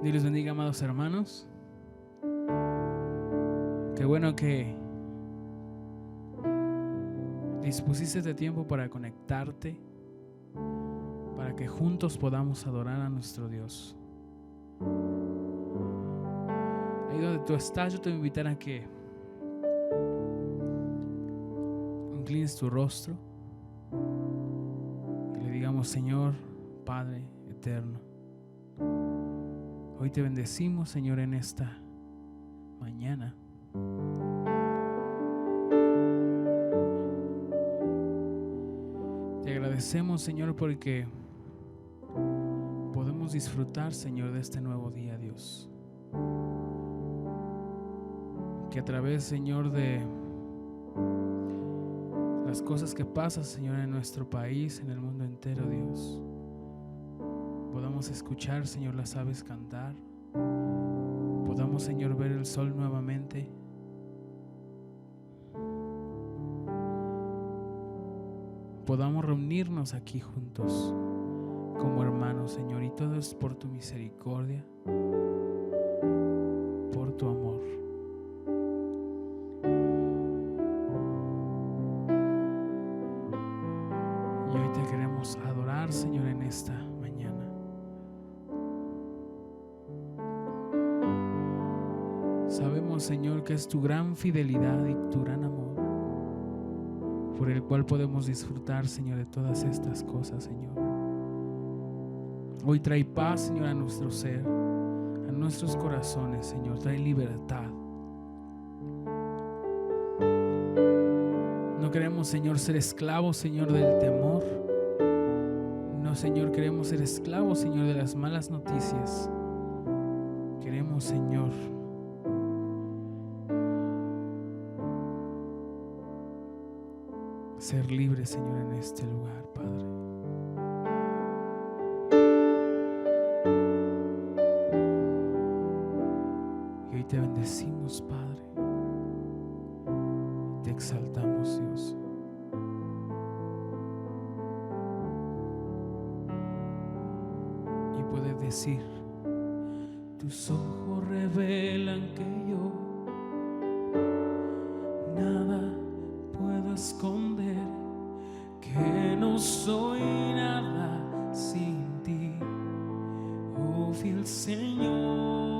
Dios les bendiga, amados hermanos. Qué bueno que dispusiste de tiempo para conectarte, para que juntos podamos adorar a nuestro Dios. Ahí donde tú estás, yo te voy a invitar a que inclines tu rostro y le digamos: Señor, Padre eterno, hoy te bendecimos, Señor, en esta mañana. Te agradecemos, Señor, porque podemos disfrutar, Señor, de este nuevo día, Dios. Que a través, Señor, de las cosas que pasan, Señor, en nuestro país, en el mundo entero, Dios, podamos escuchar, Señor, las aves cantar. Podamos, Señor, ver el sol nuevamente. Podamos reunirnos aquí juntos como hermanos, Señor, y todo es por tu misericordia, por tu amor. Y hoy te queremos adorar, Señor, en esta mañana. Sabemos, Señor, que es tu gran fidelidad y tu gran amor por el cual podemos disfrutar, Señor, de todas estas cosas, Señor. Hoy trae paz, Señor, a nuestro ser, a nuestros corazones, Señor. Trae libertad. No queremos, Señor, ser esclavos, Señor, del temor. No, Señor, queremos ser esclavos, Señor, de las malas noticias. Queremos, Señor, ser libres, Señor, en este lugar, Padre. Y hoy te bendecimos, Padre. Y te exaltamos, Dios. Y puedes decir: tus ojos revelan que yo nada puedo esconder, que no soy nada sin ti, oh fiel Señor.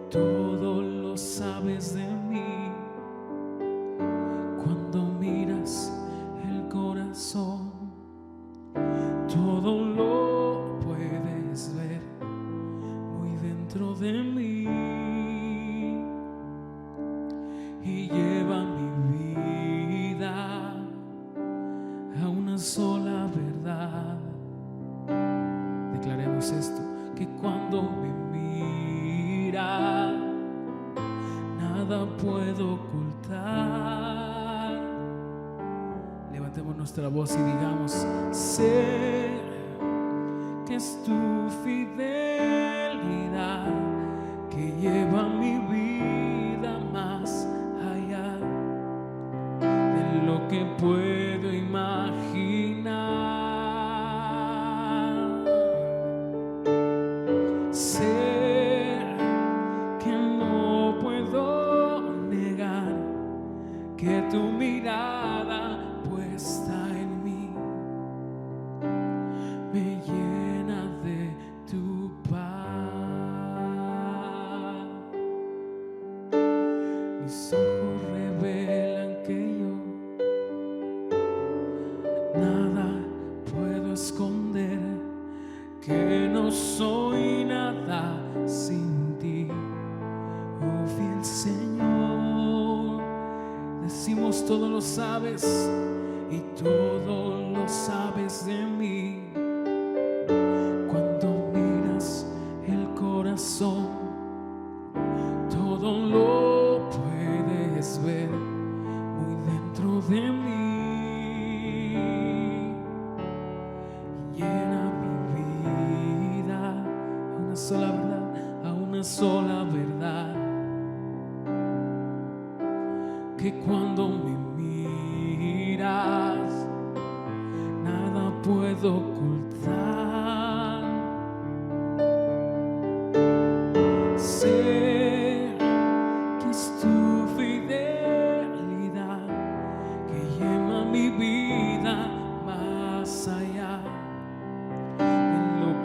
Todo lo sabes de mí, cuando miras el corazón, todo lo puedes ver muy dentro de mí. Y lleva mi vida a una sola verdad. Declaremos esto: que cuando me mira, nada puedo ocultar. Levantemos nuestra voz y digamos: sé que es tu fidelidad que lleva mi vida más allá de lo que puedo imaginar. Sé que no puedo negar que tu mirada puesta en mí me llena de tu paz. Mis ojos revelan que yo nada puedo esconder, que no soy nada sin ti, oh fiel Señor. Decimos: todo lo sabes y todo lo sabes de mí, cuando miras el corazón, todo lo puedes ver muy dentro de mí. Llena mi vida a una sola verdad, a una sola verdad, que cuando me miras, nada puedo ocultar.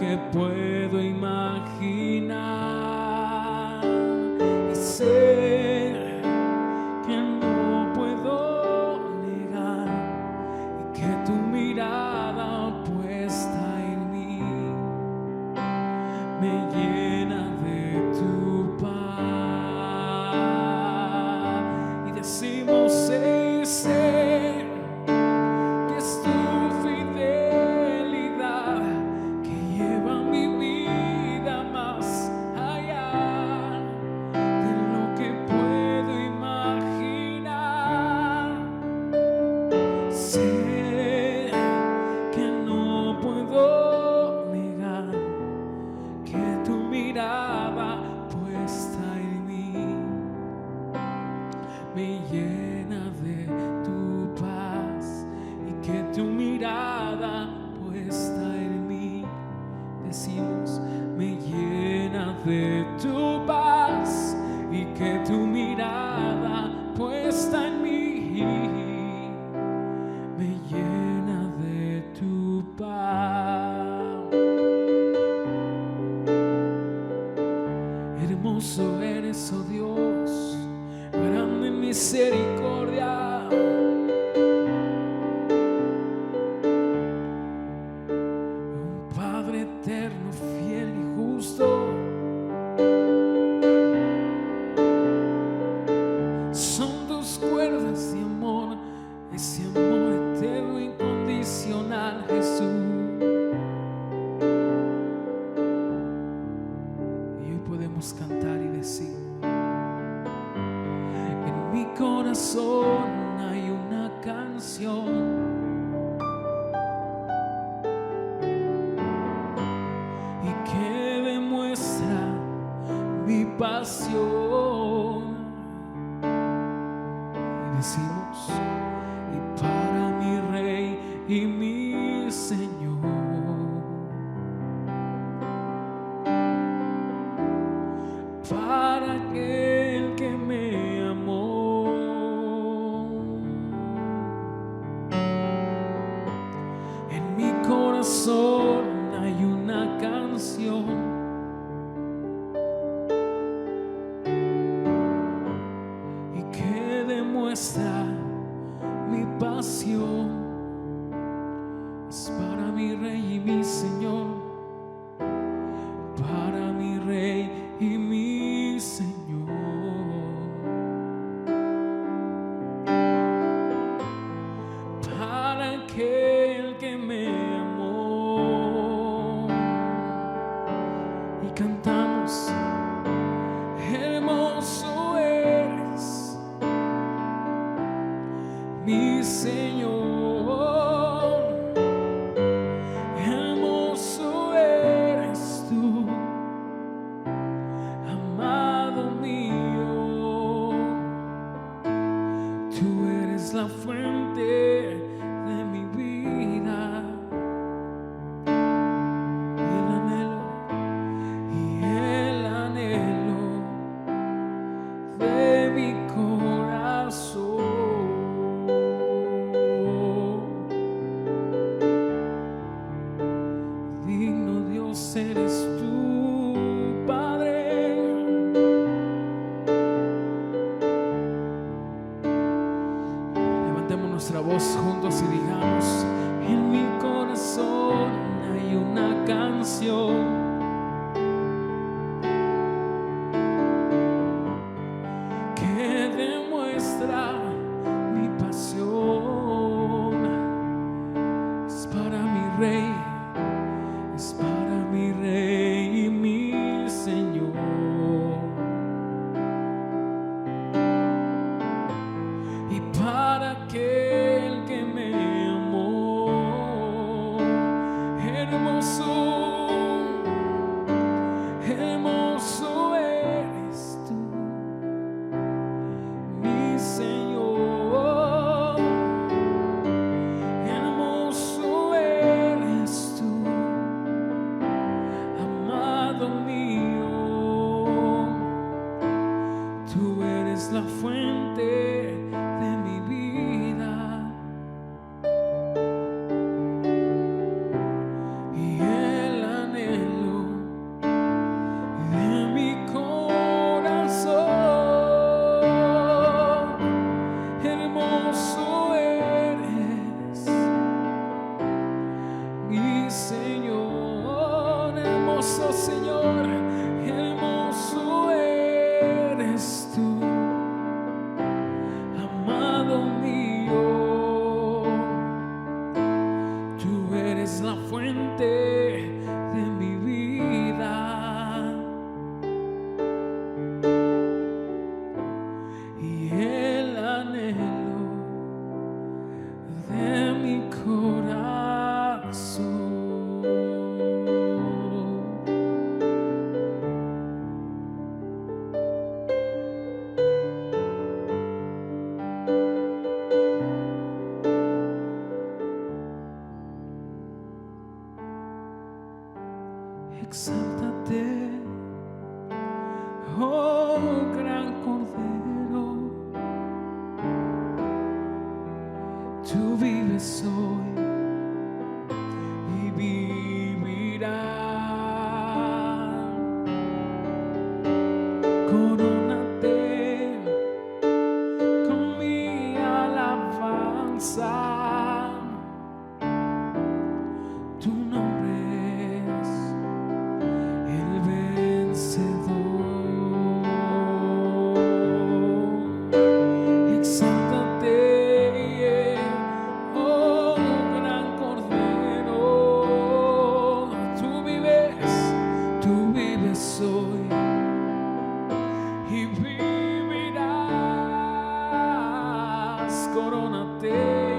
que puedo imaginar. Y sé que no puedo negar y que tu mirada puesta en mí me llena de tu paz. Y decimos, sé que es tu fidelidad que lleva mi vida más allá de lo que puedo imaginar. Sé que no puedo negar que tu mirada puesta en mí me llena de tu paz, y que tu mirada puesta en mí, decimos, me llena de tu paz, y que tu mirada puesta en mí me llena de tu paz. Hermoso eres, oh Dios, grande en misericordia. Un Padre eterno, fiel y justo. Son tus cuerdas de amor, ese amor eterno, incondicional, Jesús. Y hoy podemos cantar y decir: en mi corazón hay una canción y que demuestra mi pasión. Y decimos: y para mi Rey y mi Señor, para aquel que me amó. En mi corazón hay una canción y que demuestra mi pasión. Es para mi Rey y mi Señor, para mi Rey y mi Señor, para aquel que me amó. Y cantamos: hermoso eres, mi Señor. Hermoso eres tú, amado mío. Tú eres la fuente de mi vida y el anhelo de mi corazón. Digno Dios eres tú, Padre. Levantemos nuestra voz juntos y digamos: en mi corazón hay una canción que demuestra mi pasión. Es para mi Rey, es para mi Rey y mi Señor, y para aquel que me amó. Hermoso, hermoso eres tú, mi Señor. Hermoso eres tú, amado mío. Tú eres la fuente de mi vida y el Señor, hermoso Señor, hermoso eres tú, amado mío. Tú eres la fuente de mi vida y el anhelo de mi corazón. Exáltate, oh gran Cordero, tú vives hoy y vivirás. Corónate con mi alabanza. Tu nombre es el vencedor. Exáltate, oh gran Cordero, tú vives hoy y vivirás. Corónate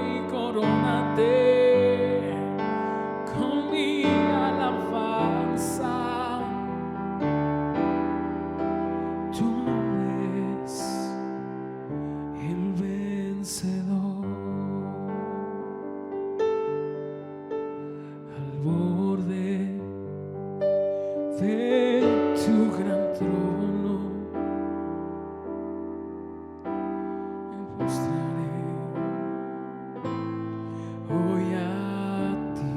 y corónate con mi alabanza. Tu nombre es el vencedor. Al borde de tu gran trono me postraré hoy a ti.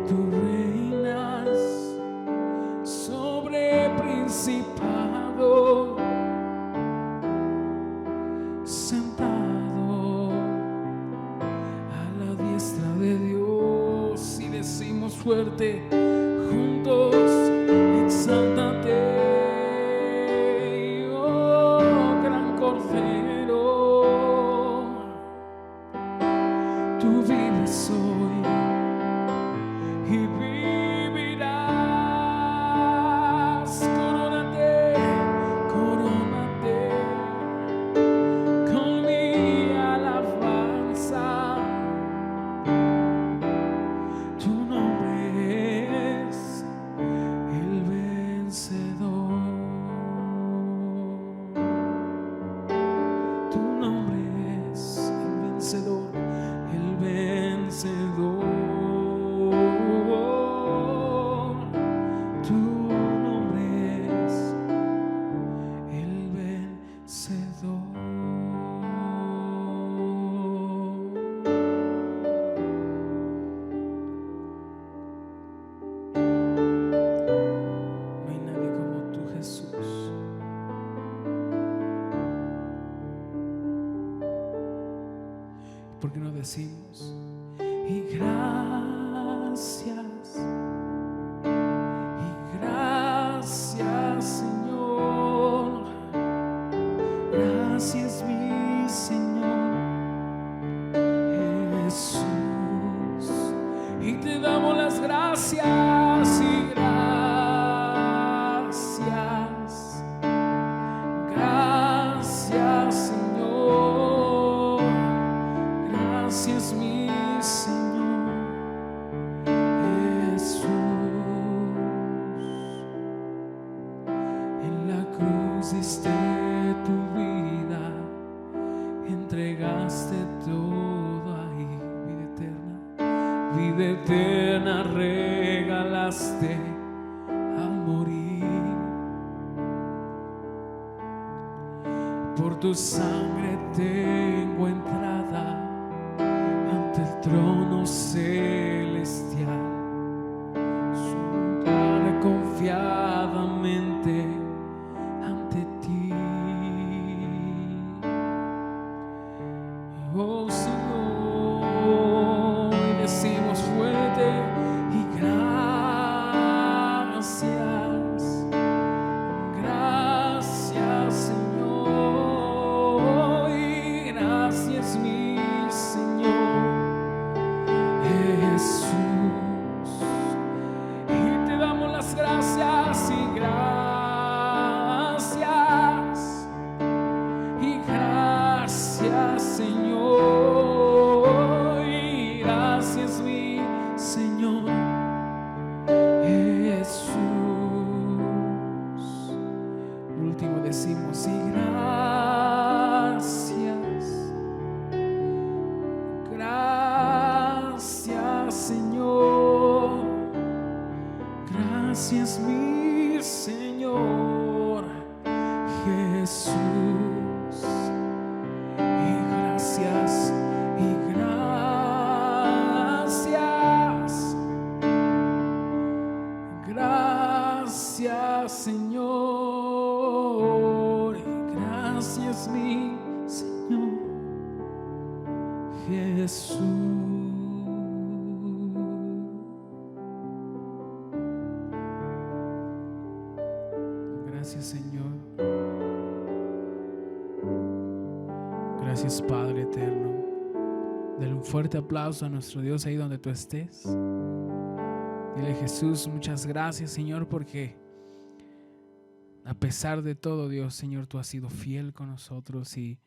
Tú reinas sobre principado, sentado a la diestra de Dios. Y decimos fuerte juntos: exáltate, oh gran Cordero, tú vives hoy y vivirás. Corónate, corónate con mi alabanza. Tu nombre es el vencedor. Tu nombre es el vencedor, el vencedor. Tu nombre es el vencedor. No hay nadie como tú, Jesús. ¿Por qué no decimos? Y gracias, Señor. Gracias, mi Señor Jesús. Y te damos las gracias y gracias. Gracias, Señor. Gracias, mi Señor Jesús. En la cruz diste tu vida, entregaste todo ahí. Vida eterna regalaste al morir. Por tu sangre tengo entrada ante el trono celestial. Subiré confiadamente ante ti. Oh Señor, Jesús. Y te damos las gracias y gracias. Y gracias, Señor. Y gracias, mi Señor Jesús. Por último decimos, y gracias, Señor. Gracias, mi Señor Jesús. Y gracias, gracias, Señor. Gracias, mi Señor Jesús. Gracias, Señor. Gracias, Padre eterno. Dale un fuerte aplauso a nuestro Dios ahí donde tú estés. Dile, Jesús, muchas gracias, Señor, porque a pesar de todo, Dios, Señor, tú has sido fiel con nosotros y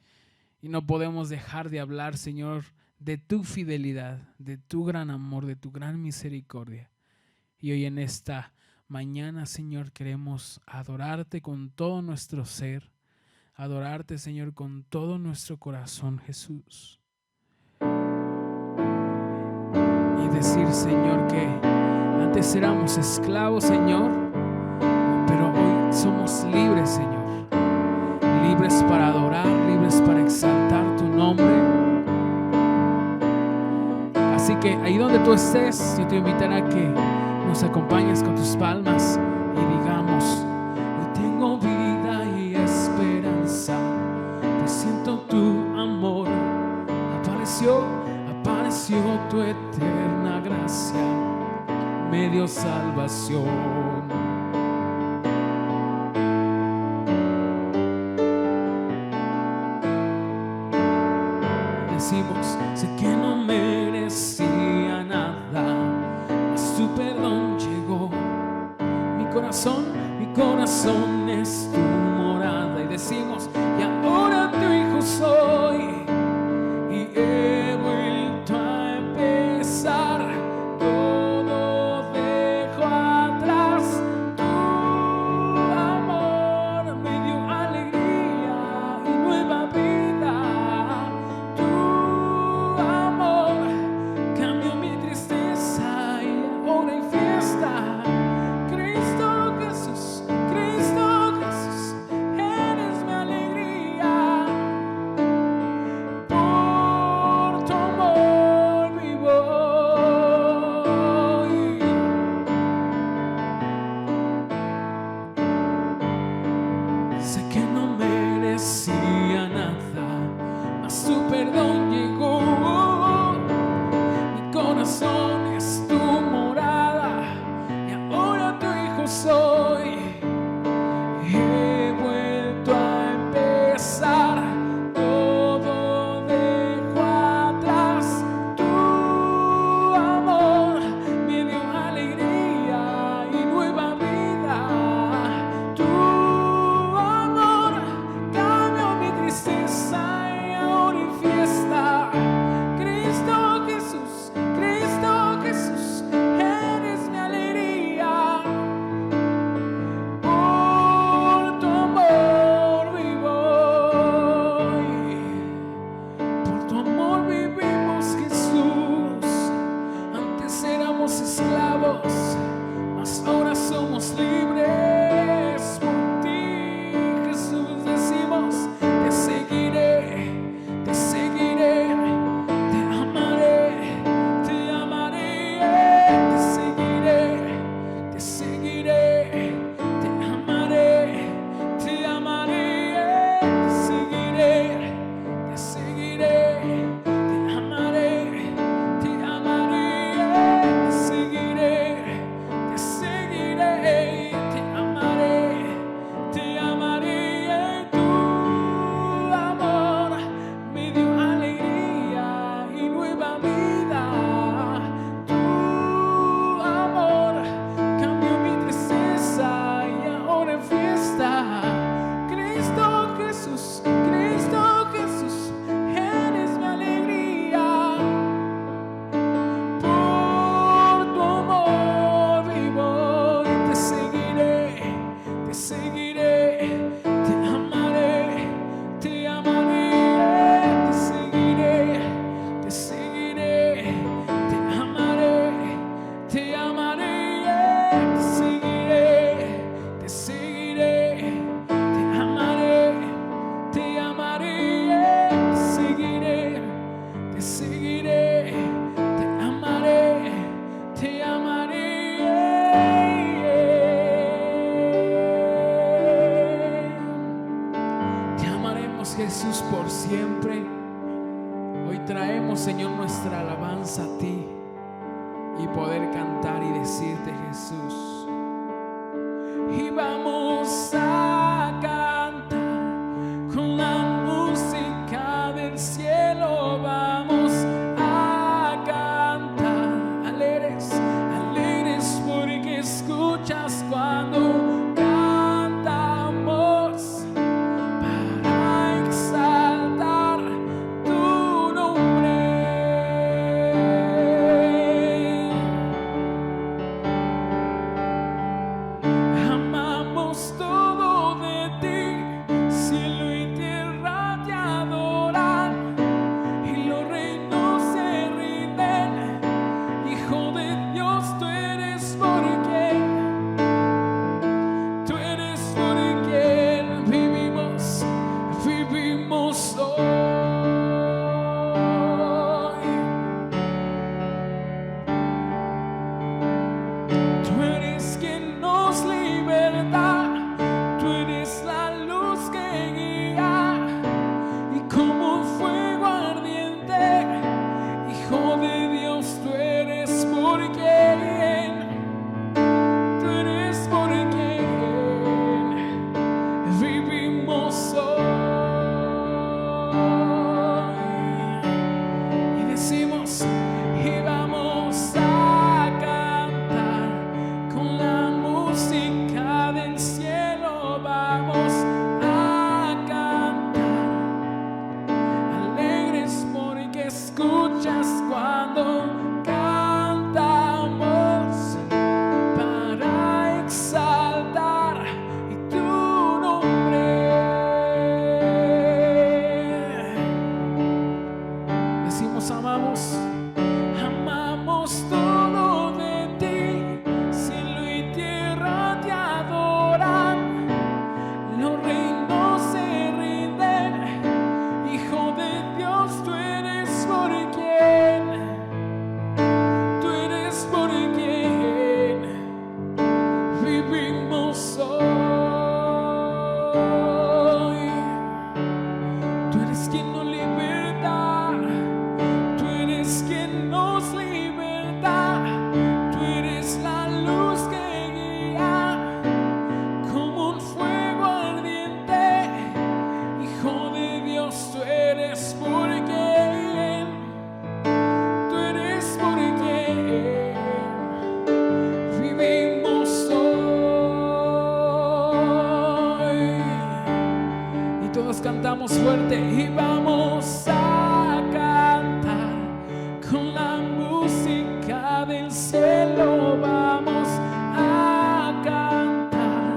no podemos dejar de hablar, Señor, de tu fidelidad, de tu gran amor, de tu gran misericordia. Y hoy en esta mañana, Señor, queremos adorarte con todo nuestro ser, adorarte, Señor, con todo nuestro corazón, Jesús. Y decir, Señor, que antes éramos esclavos, Señor, pero hoy somos libres, Señor. Libres para adorar, libres para exaltar tu nombre. Así que ahí donde tú estés, yo te invitaré a que nos acompañes con tus palmas y digamos: hoy tengo vida y esperanza, pues siento tu amor. Apareció tu eterna gracia, me dio salvación. Decimos, sé que no merecía nada, mas tu perdón llegó. Mi corazón es tu morada. Y decimos, y ahora tu hijo soy, y he vuelto a empezar. Todo dejo atrás. Tu amor me dio alegría y nueva vida. Tu amor cambió mi tristeza y ahora hay fiesta. Cristo Jesús, eres mi alegría. Por tu amor vivo. Sé que no merecía nada, mas tu perdón llegó. Mi corazón es tu morada y ahora tu hijo soy. He vuelto a empezar, todo dejo atrás. Tu amor me dio alegría y nueva vida. Tu amor cambió mi tristeza y ahora hay fiesta. Cristo Jesús, eres mi alegría. Por tu amor vivo, por tu amor vivimos, Jesús. Antes éramos esclavos, mas ahora somos libres. Por ti, Jesús, decimos, te seguiré, te seguiré, te amaré, te amaré, te seguiré, te seguiré, te amaré, te amaré, te seguiré, te seguiré, te amaré, te amaré, te seguiré, te seguiré, te Señor, nuestra alabanza a ti y poder cantar y decirte, Jesús. Y vamos a cantar con la música del cielo, vamos a cantar alegres, alegres porque escuchas cuando cantamos para exaltar tu nombre. Amamos todo de ti, cielo y tierra te adoran y los reinos se rinden. Hijo de Dios, tú eres por quien vivimos, vivimos hoy. Tú eres quien nos liberta, tú eres la luz que guía y como fuego ardiente, Hijo de Dios, tú eres por quien vivimos hoy. Y decimos, y vamos a cantar con la música del cielo, vamos a cantar alegres porque escuchas cuando cantamos para exaltar tu nombre. Decimos, amamos todo de ti, cielo y tierra te adoran, los reinos se rinden, Hijo de Dios, tú eres por quien vivimos hoy. Tú eres quien nos liberta, tú eres quien nos liberta, tú eres la luz que guía como un fuego ardiente, Hijo de Dios, tú eres por quien vivimos hoy. Y todos cantamos fuerte y vamos a cantar con la música del cielo, vamos a cantar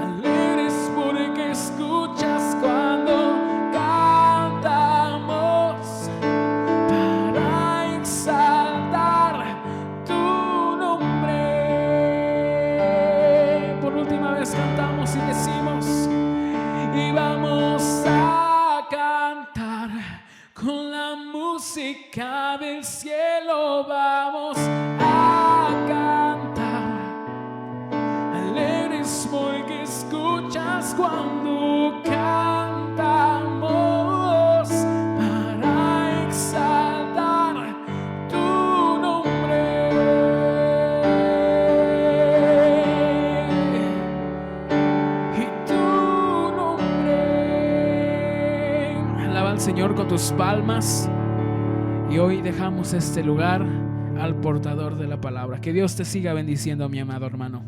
alegres porque escuchas cuando cantamos para exaltar tu nombre. Por última vez cantamos y decimos, y vamos a cantar con la música del cielo, vamos a cantar alegres porque escuchas cuando cantamos para exaltar tu nombre. Y tu nombre. Alaba al Señor con tus palmas. Y hoy dejamos este lugar al portador de la palabra. Que Dios te siga bendiciendo, mi amado hermano.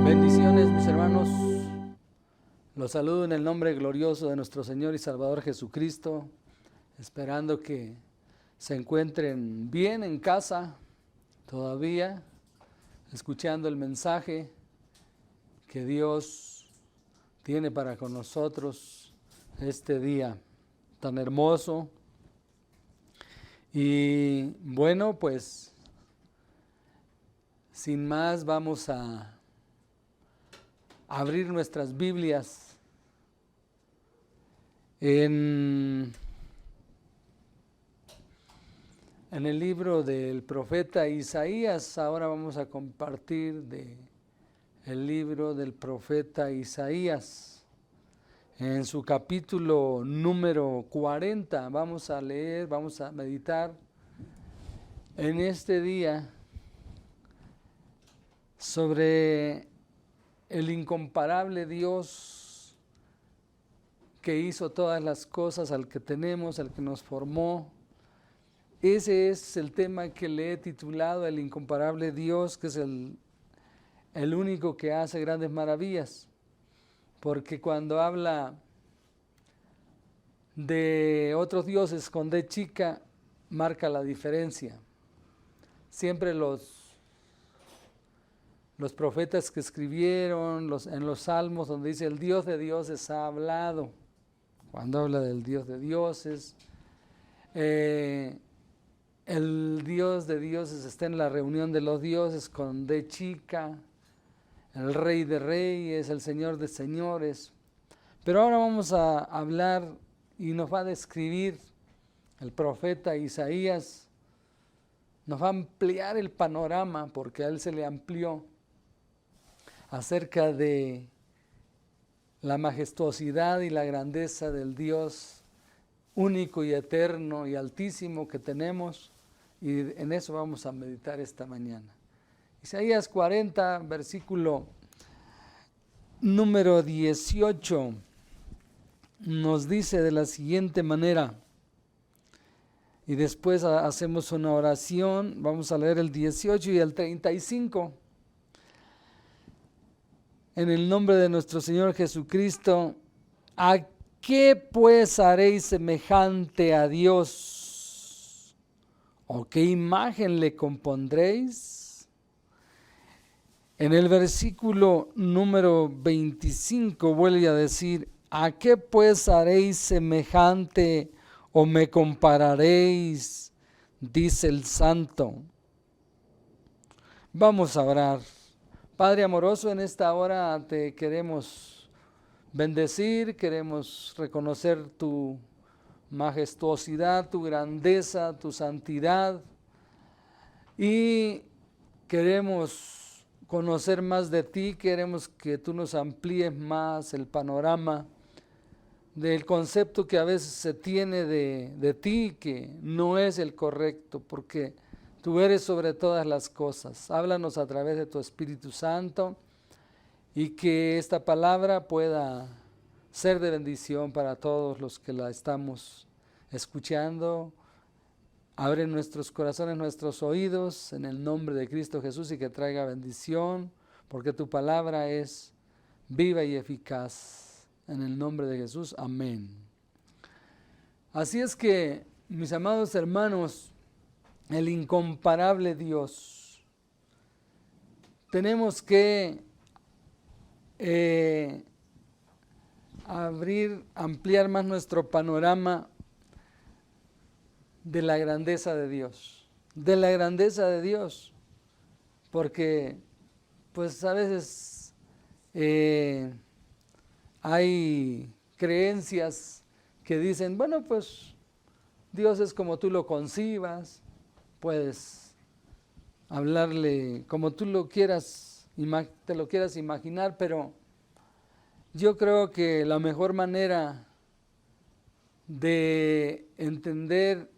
Bendiciones, mis hermanos. Los saludo en el nombre glorioso de nuestro Señor y Salvador Jesucristo, esperando que se encuentren bien en casa todavía, escuchando el mensaje que Dios tiene para con nosotros este día tan hermoso. Y bueno, pues sin más vamos a abrir nuestras Biblias en en el libro del profeta Isaías. Ahora vamos a compartir el libro del profeta Isaías. En su capítulo número 40 vamos a leer, vamos a meditar en este día sobre el incomparable Dios que hizo todas las cosas, al que tenemos, al que nos formó. Ese es el tema que le he titulado El incomparable Dios, que es el único que hace grandes maravillas. Porque cuando habla de otros dioses con D chica, marca la diferencia. Siempre los profetas que escribieron en los salmos, donde dice el Dios de dioses ha hablado, cuando habla del Dios de dioses, el Dios de dioses está en la reunión de los dioses con D chica, el Rey de reyes, el Señor de señores. Pero ahora vamos a hablar y nos va a describir el profeta Isaías, nos va a ampliar el panorama, porque a él se le amplió, acerca de la majestuosidad y la grandeza del Dios único y eterno y altísimo que tenemos, y en eso vamos a meditar esta mañana. Isaías 40, versículo número 18, nos dice de la siguiente manera, y después hacemos una oración. Vamos a leer el 18 y el 35. En el nombre de nuestro Señor Jesucristo, ¿a qué pues haréis semejante a Dios? ¿O qué imagen le compondréis? En el versículo número 25 vuelve a decir, ¿a qué pues haréis semejante o me compararéis? Dice el Santo. Vamos a orar. Padre amoroso, en esta hora te queremos bendecir, queremos reconocer tu majestuosidad, tu grandeza, tu santidad, y queremos conocer más de ti, queremos que tú nos amplíes más el panorama del concepto que a veces se tiene de ti, que no es el correcto, porque tú eres sobre todas las cosas. Háblanos a través de tu Espíritu Santo y que esta palabra pueda ser de bendición para todos los que la estamos escuchando. Abre nuestros corazones, nuestros oídos en el nombre de Cristo Jesús, y que traiga bendición, porque tu palabra es viva y eficaz. En el nombre de Jesús, amén. Así es que, mis amados hermanos, el incomparable Dios, tenemos que ampliar más nuestro panorama de la grandeza de Dios, porque pues a veces hay creencias que dicen, bueno, pues Dios es como tú lo concibas, puedes hablarle como tú lo quieras, te lo quieras imaginar, pero yo creo que la mejor manera de entender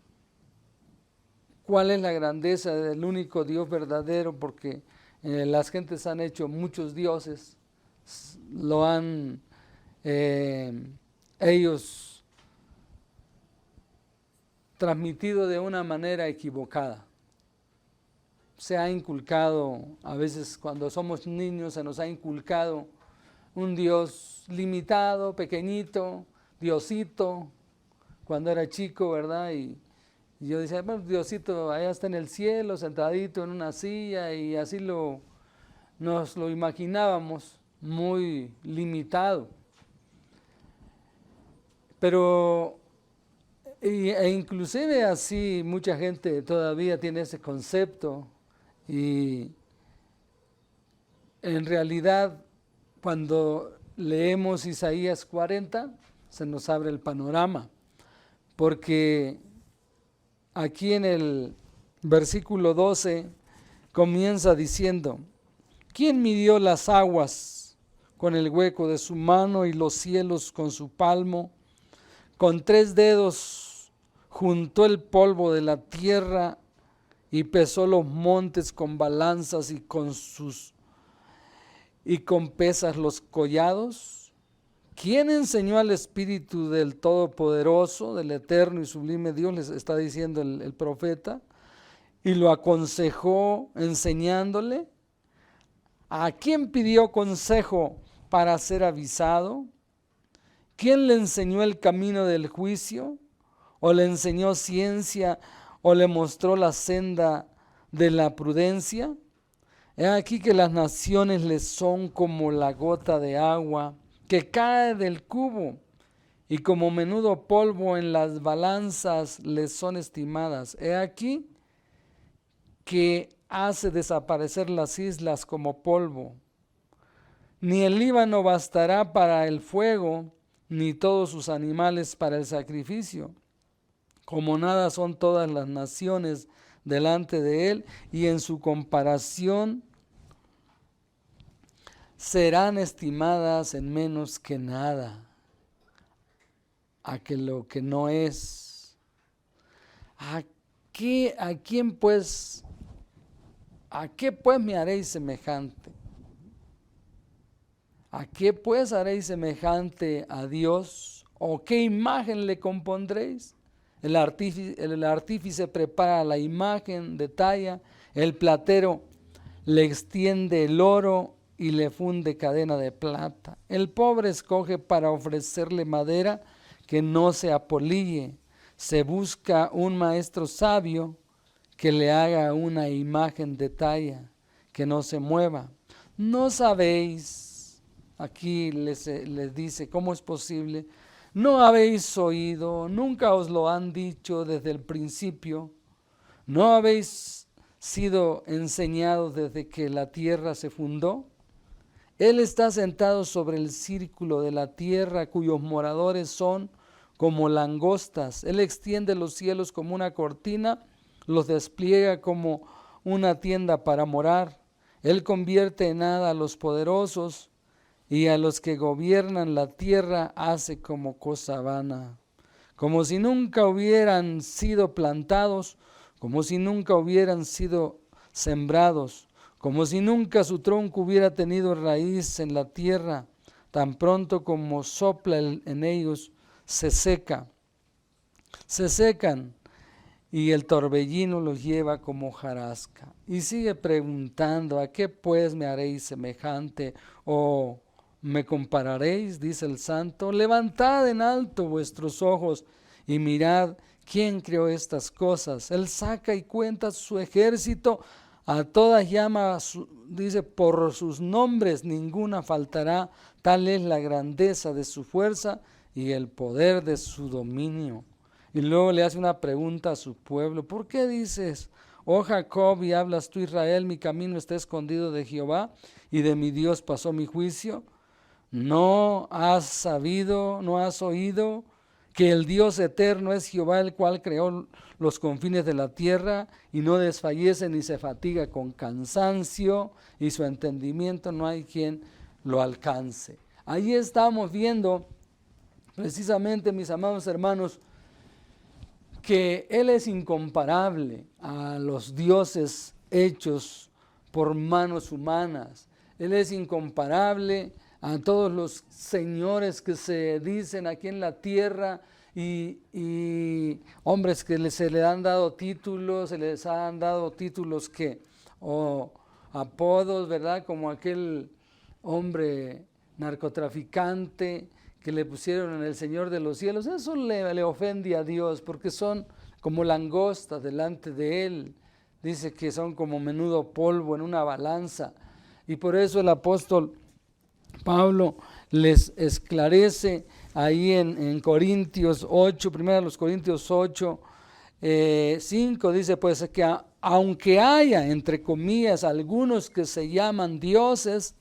cuál es la grandeza del único Dios verdadero, porque las gentes han hecho muchos dioses, lo han ellos transmitido de una manera equivocada. Se ha inculcado, a veces cuando somos niños se nos ha inculcado un Dios limitado, pequeñito, Diosito, cuando era chico, ¿verdad? Y yo decía, bueno, Diosito allá está en el cielo, sentadito en una silla, y así nos lo imaginábamos muy limitado. Pero, e inclusive así mucha gente todavía tiene ese concepto, y en realidad cuando leemos Isaías 40 se nos abre el panorama, porque aquí en el versículo 12, comienza diciendo: ¿quién midió las aguas con el hueco de su mano y los cielos con su palmo? Con 3 dedos juntó el polvo de la tierra y pesó los montes con balanzas y con pesas los collados. ¿Quién enseñó al Espíritu del Todopoderoso, del Eterno y Sublime Dios? Les está diciendo el profeta. Y lo aconsejó enseñándole. ¿A quién pidió consejo para ser avisado? ¿Quién le enseñó el camino del juicio? ¿O le enseñó ciencia? ¿O le mostró la senda de la prudencia? He aquí que las naciones les son como la gota de agua que cae del cubo, y como menudo polvo en las balanzas les son estimadas. He aquí que hace desaparecer las islas como polvo. Ni el Líbano bastará para el fuego, ni todos sus animales para el sacrificio. Como nada son todas las naciones delante de él, y en su comparación serán estimadas en menos que nada. A que lo que no es. ¿A qué pues me haréis semejante? ¿A qué pues haréis semejante a Dios? ¿O qué imagen le compondréis? El artífice prepara la imagen de talla, el platero le extiende el oro y le funde cadena de plata. El pobre escoge para ofrecerle madera que no se apolille. Se busca un maestro sabio que le haga una imagen de talla que no se mueva. ¿No sabéis? Aquí les dice, ¿cómo es posible? ¿No habéis oído? ¿Nunca os lo han dicho desde el principio? ¿No habéis sido enseñados desde que la tierra se fundó? Él está sentado sobre el círculo de la tierra, cuyos moradores son como langostas. Él extiende los cielos como una cortina, los despliega como una tienda para morar. Él convierte en nada a los poderosos, y a los que gobiernan la tierra hace como cosa vana. Como si nunca hubieran sido plantados, como si nunca hubieran sido sembrados, como si nunca su tronco hubiera tenido raíz en la tierra. Tan pronto como sopla en ellos, se secan, y el torbellino los lleva como hojarasca. Y sigue preguntando: ¿a qué pues me haréis semejante? ¿O me compararéis? Dice el santo. Levantad en alto vuestros ojos y mirad quién creó estas cosas. Él saca y cuenta su ejército, a todas llama, dice, por sus nombres, ninguna faltará. Tal es la grandeza de su fuerza y el poder de su dominio. Y luego le hace una pregunta a su pueblo: ¿por qué dices, oh Jacob, y hablas tú, Israel, mi camino está escondido de Jehová, y de mi Dios pasó mi juicio? ¿No has sabido, no has oído que el Dios eterno es Jehová, el cual creó los confines de la tierra, y no desfallece ni se fatiga con cansancio, y su entendimiento no hay quien lo alcance? Ahí estamos viendo precisamente, mis amados hermanos, que Él es incomparable a los dioses hechos por manos humanas. Él es incomparable a todos los señores que se dicen aquí en la tierra, y hombres que se les han dado títulos, o apodos, ¿verdad? Como aquel hombre narcotraficante que le pusieron en el Señor de los cielos. Eso le ofende a Dios, porque son como langostas delante de Él. Dice que son como menudo polvo en una balanza. Y por eso el apóstol Pablo les esclarece ahí en Corintios 8, 1 Corintios 8, 5, dice pues que aunque haya, entre comillas, algunos que se llaman dioses,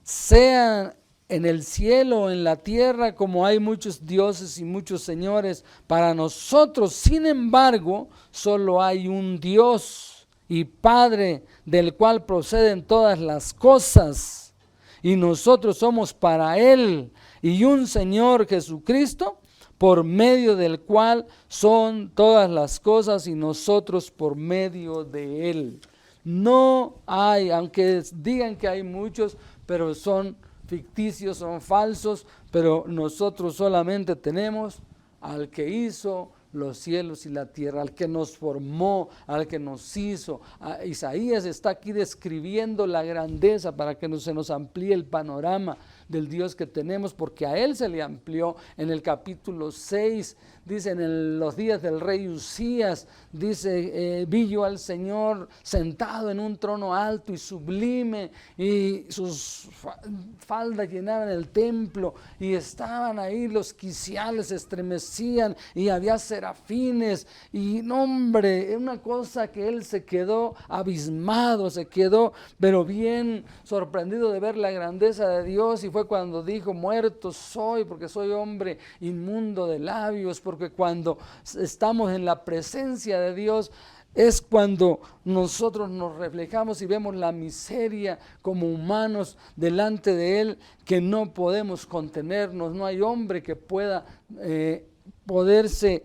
sean en el cielo, en la tierra, como hay muchos dioses y muchos señores, para nosotros, sin embargo, solo hay un Dios y Padre del cual proceden todas las cosas, y nosotros somos para Él, y un Señor Jesucristo, por medio del cual son todas las cosas, y nosotros por medio de Él. No hay, aunque digan que hay muchos, pero son ficticios, son falsos, pero nosotros solamente tenemos al que hizo los cielos y la tierra, al que nos formó, al que nos hizo. Isaías está aquí describiendo la grandeza para que se nos amplíe el panorama del Dios que tenemos, porque a Él se le amplió. En el capítulo 6, dice, en los días del rey Usías, dice, vi yo al Señor sentado en un trono alto y sublime, y sus faldas llenaban el templo, y estaban ahí los quiciales, se estremecían, y había serafines, y no, hombre, una cosa que él se quedó abismado, se quedó pero bien sorprendido de ver la grandeza de Dios, y fue cuando dijo, muerto soy, porque soy hombre inmundo de labios, porque cuando estamos en la presencia de Dios, es cuando nosotros nos reflejamos y vemos la miseria como humanos delante de Él, que no podemos contenernos. No hay hombre que pueda poderse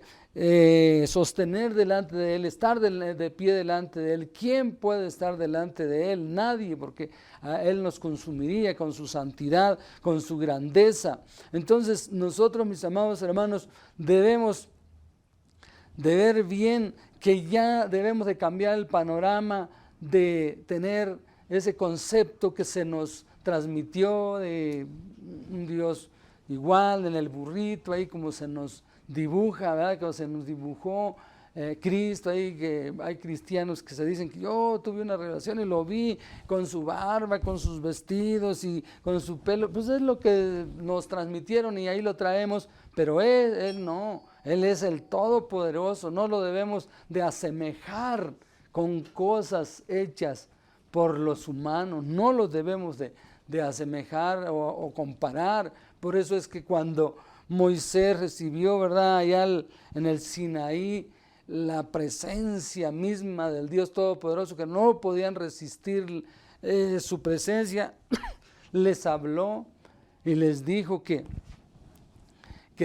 sostener delante de Él, estar de pie delante de Él. ¿Quién puede estar delante de Él? Nadie, porque a Él nos consumiría con su santidad, con su grandeza. Entonces nosotros, mis amados hermanos, debemos de ver bien que ya debemos de cambiar el panorama, de tener ese concepto que se nos transmitió de un Dios igual en el burrito, ahí como se nos dibuja, ¿verdad? Como se nos dibujó Cristo, ahí que hay cristianos que se dicen que yo tuve una relación y lo vi con su barba, con sus vestidos y con su pelo, pues es lo que nos transmitieron y ahí lo traemos, pero él no. Él es el Todopoderoso, no lo debemos de asemejar con cosas hechas por los humanos, no los debemos de asemejar o comparar. Por eso es que cuando Moisés recibió, ¿verdad?, allá en el Sinaí, la presencia misma del Dios Todopoderoso, que no podían resistir su presencia, les habló y les dijo que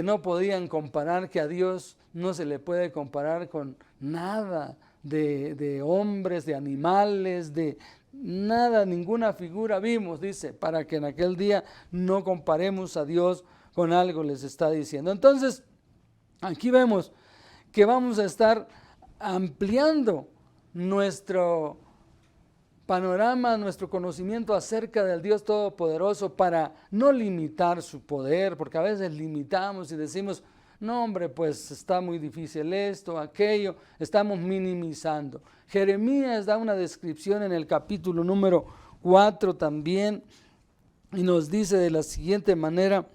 no podían comparar, que a Dios no se le puede comparar con nada de hombres, de animales, de nada, ninguna figura vimos, dice, para que en aquel día no comparemos a Dios con algo, les está diciendo. Entonces, aquí vemos que vamos a estar ampliando nuestro panorama, nuestro conocimiento acerca del Dios Todopoderoso para no limitar su poder, porque a veces limitamos y decimos, no hombre, pues está muy difícil esto, aquello, estamos minimizando. Jeremías da una descripción en el capítulo número 4 también, y nos dice de la siguiente manera,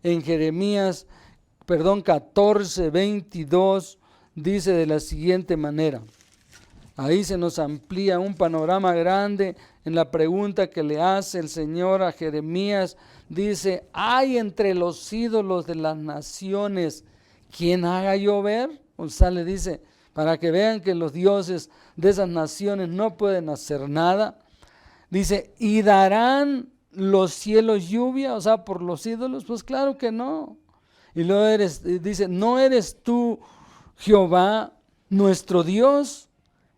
en Jeremías, 14, 22, dice de la siguiente manera. Ahí se nos amplía un panorama grande en la pregunta que le hace el Señor a Jeremías. Dice, ¿hay entre los ídolos de las naciones quien haga llover? O sea, le dice, para que vean que los dioses de esas naciones no pueden hacer nada. Dice, ¿y darán los cielos lluvia? O sea, por los ídolos, pues claro que no. Y luego dice, ¿no eres tú, Jehová, nuestro Dios?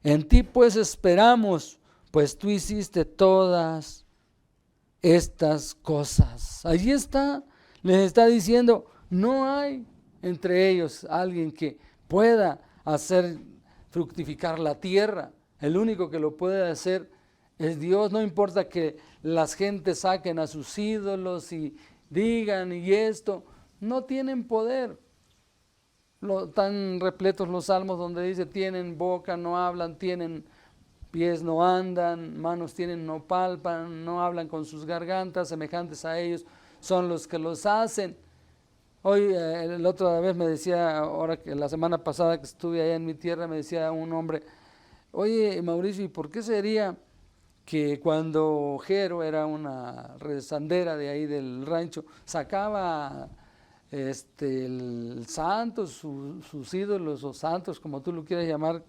En ti pues esperamos, pues tú hiciste todas estas cosas. Allí está, les está diciendo, no hay entre ellos alguien que pueda hacer fructificar la tierra. El único que lo puede hacer es Dios. No importa que las gentes saquen a sus ídolos y digan y esto, no tienen poder. Tan repletos los salmos donde dice, tienen boca, no hablan, tienen pies, no andan, manos tienen, no palpan, no hablan con sus gargantas, semejantes a ellos son los que los hacen. Hoy, la otra vez me decía, ahora que la semana pasada que estuve allá en mi tierra, me decía un hombre, oye Mauricio, ¿y por qué sería que cuando Jero era una rezandera de ahí del rancho, sacaba el santo, sus ídolos o santos, como tú lo quieras llamar,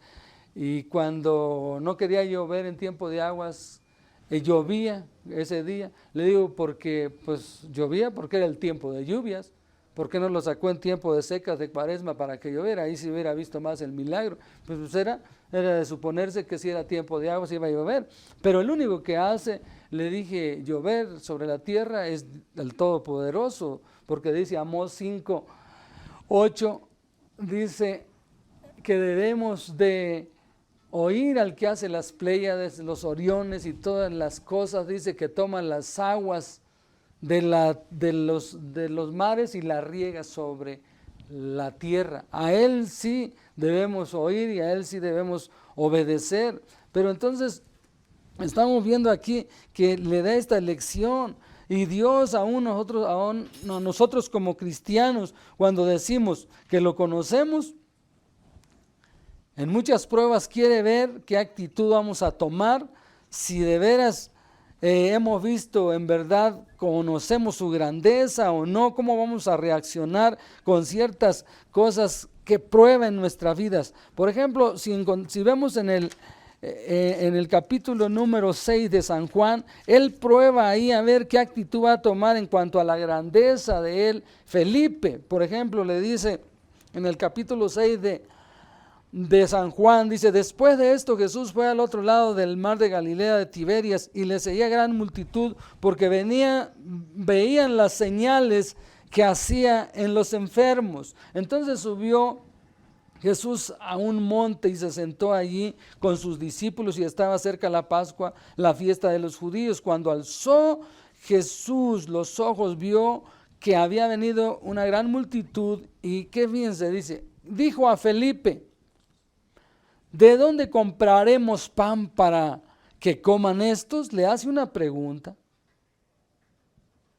y cuando no quería llover en tiempo de aguas, llovía ese día. Le digo porque pues llovía porque era el tiempo de lluvias. ¿Por qué no lo sacó en tiempo de secas de Cuaresma para que lloviera? Ahí se hubiera visto más el milagro. Pues era de suponerse que si era tiempo de aguas iba a llover. Pero el único que hace, le dije, llover sobre la tierra es el Todopoderoso, porque dice Amós 5:8, dice que debemos de oír al que hace las Pléyades, los Oriones y todas las cosas. Dice que toma las aguas de los mares y la riega sobre la tierra. A Él sí debemos oír y a Él sí debemos obedecer. Pero entonces estamos viendo aquí que le da esta lección, y Dios aún nosotros como cristianos, cuando decimos que lo conocemos, en muchas pruebas quiere ver qué actitud vamos a tomar, si de veras hemos visto en verdad, conocemos su grandeza o no, cómo vamos a reaccionar con ciertas cosas que prueba en nuestras vidas. Por ejemplo, si vemos en el capítulo número 6 de San Juan, él prueba ahí a ver qué actitud va a tomar en cuanto a la grandeza de él. Felipe, por ejemplo, le dice en el capítulo 6 de San Juan, dice: después de esto Jesús fue al otro lado del mar de Galilea de Tiberias, y le seguía gran multitud porque veían las señales que hacía en los enfermos. Entonces subió Jesús a un monte y se sentó allí con sus discípulos, y estaba cerca la Pascua, la fiesta de los judíos. Cuando alzó Jesús los ojos, vio que había venido una gran multitud, y qué bien se dice, dijo a Felipe: ¿de dónde compraremos pan para que coman estos? Le hace una pregunta.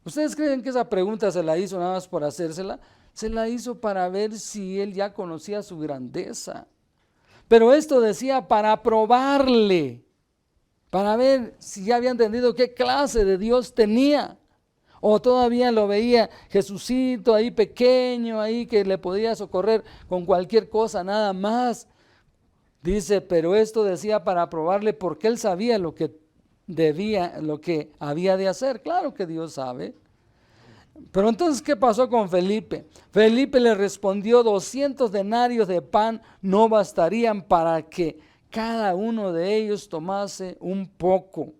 ¿Ustedes creen que esa pregunta se la hizo nada más por hacérsela? Se la hizo para ver si él ya conocía su grandeza. Pero esto decía para probarle, para ver si ya había entendido qué clase de Dios tenía. O todavía lo veía Jesucito ahí pequeño, ahí que le podía socorrer con cualquier cosa, nada más. Dice, pero esto decía para probarle, porque él sabía lo que había de hacer. Claro que Dios sabe. Pero entonces, ¿qué pasó con Felipe? Felipe le respondió: 200 denarios de pan no bastarían para que cada uno de ellos tomase un poco.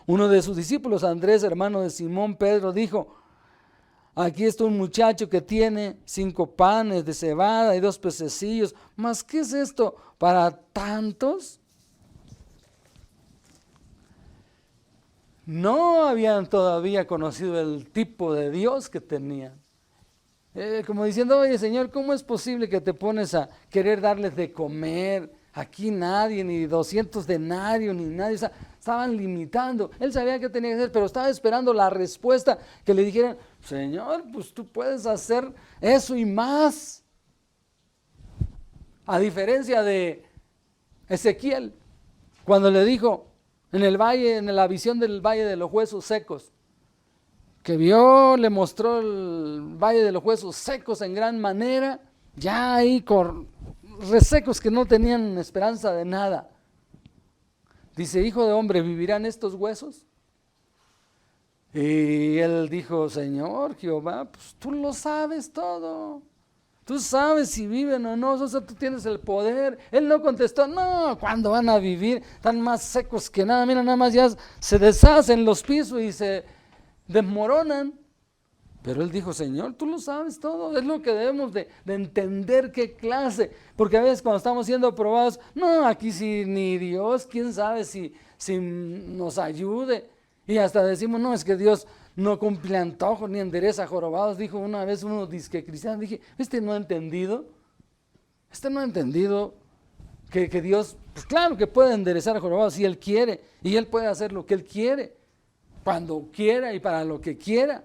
Uno de sus discípulos, Andrés, hermano de Simón Pedro, dijo: aquí está un muchacho que tiene 5 panes de cebada y 2 pececillos. ¿Mas qué es esto para tantos? No habían todavía conocido el tipo de Dios que tenían. Como diciendo: oye, Señor, ¿cómo es posible que te pones a querer darles de comer? Aquí nadie, ni 200 denarios, ni nadie. O sea, estaban limitando. Él sabía qué tenía que hacer, pero estaba esperando la respuesta, que le dijeran: Señor, pues tú puedes hacer eso y más. A diferencia de Ezequiel, cuando le dijo en la visión del valle de los huesos secos, que le mostró el valle de los huesos secos en gran manera, ya ahí resecos que no tenían esperanza de nada. Dice: hijo de hombre, ¿vivirán estos huesos? Y él dijo: Señor Jehová, pues tú lo sabes todo. Tú sabes si viven o no, o sea, tú tienes el poder. Él no contestó: no, ¿cuándo van a vivir? Están más secos que nada, mira, nada más ya se deshacen los pisos y se desmoronan. Pero él dijo: Señor, tú lo sabes todo. Es lo que debemos de entender, qué clase. Porque a veces cuando estamos siendo probados, no, aquí sí ni Dios, quién sabe si nos ayude. Y hasta decimos: no, es que Dios no cumple antojos ni endereza jorobados. Dijo una vez uno disque cristiano, dije: no ha entendido que Dios, pues claro que puede enderezar jorobados si Él quiere, y Él puede hacer lo que Él quiere, cuando quiera y para lo que quiera.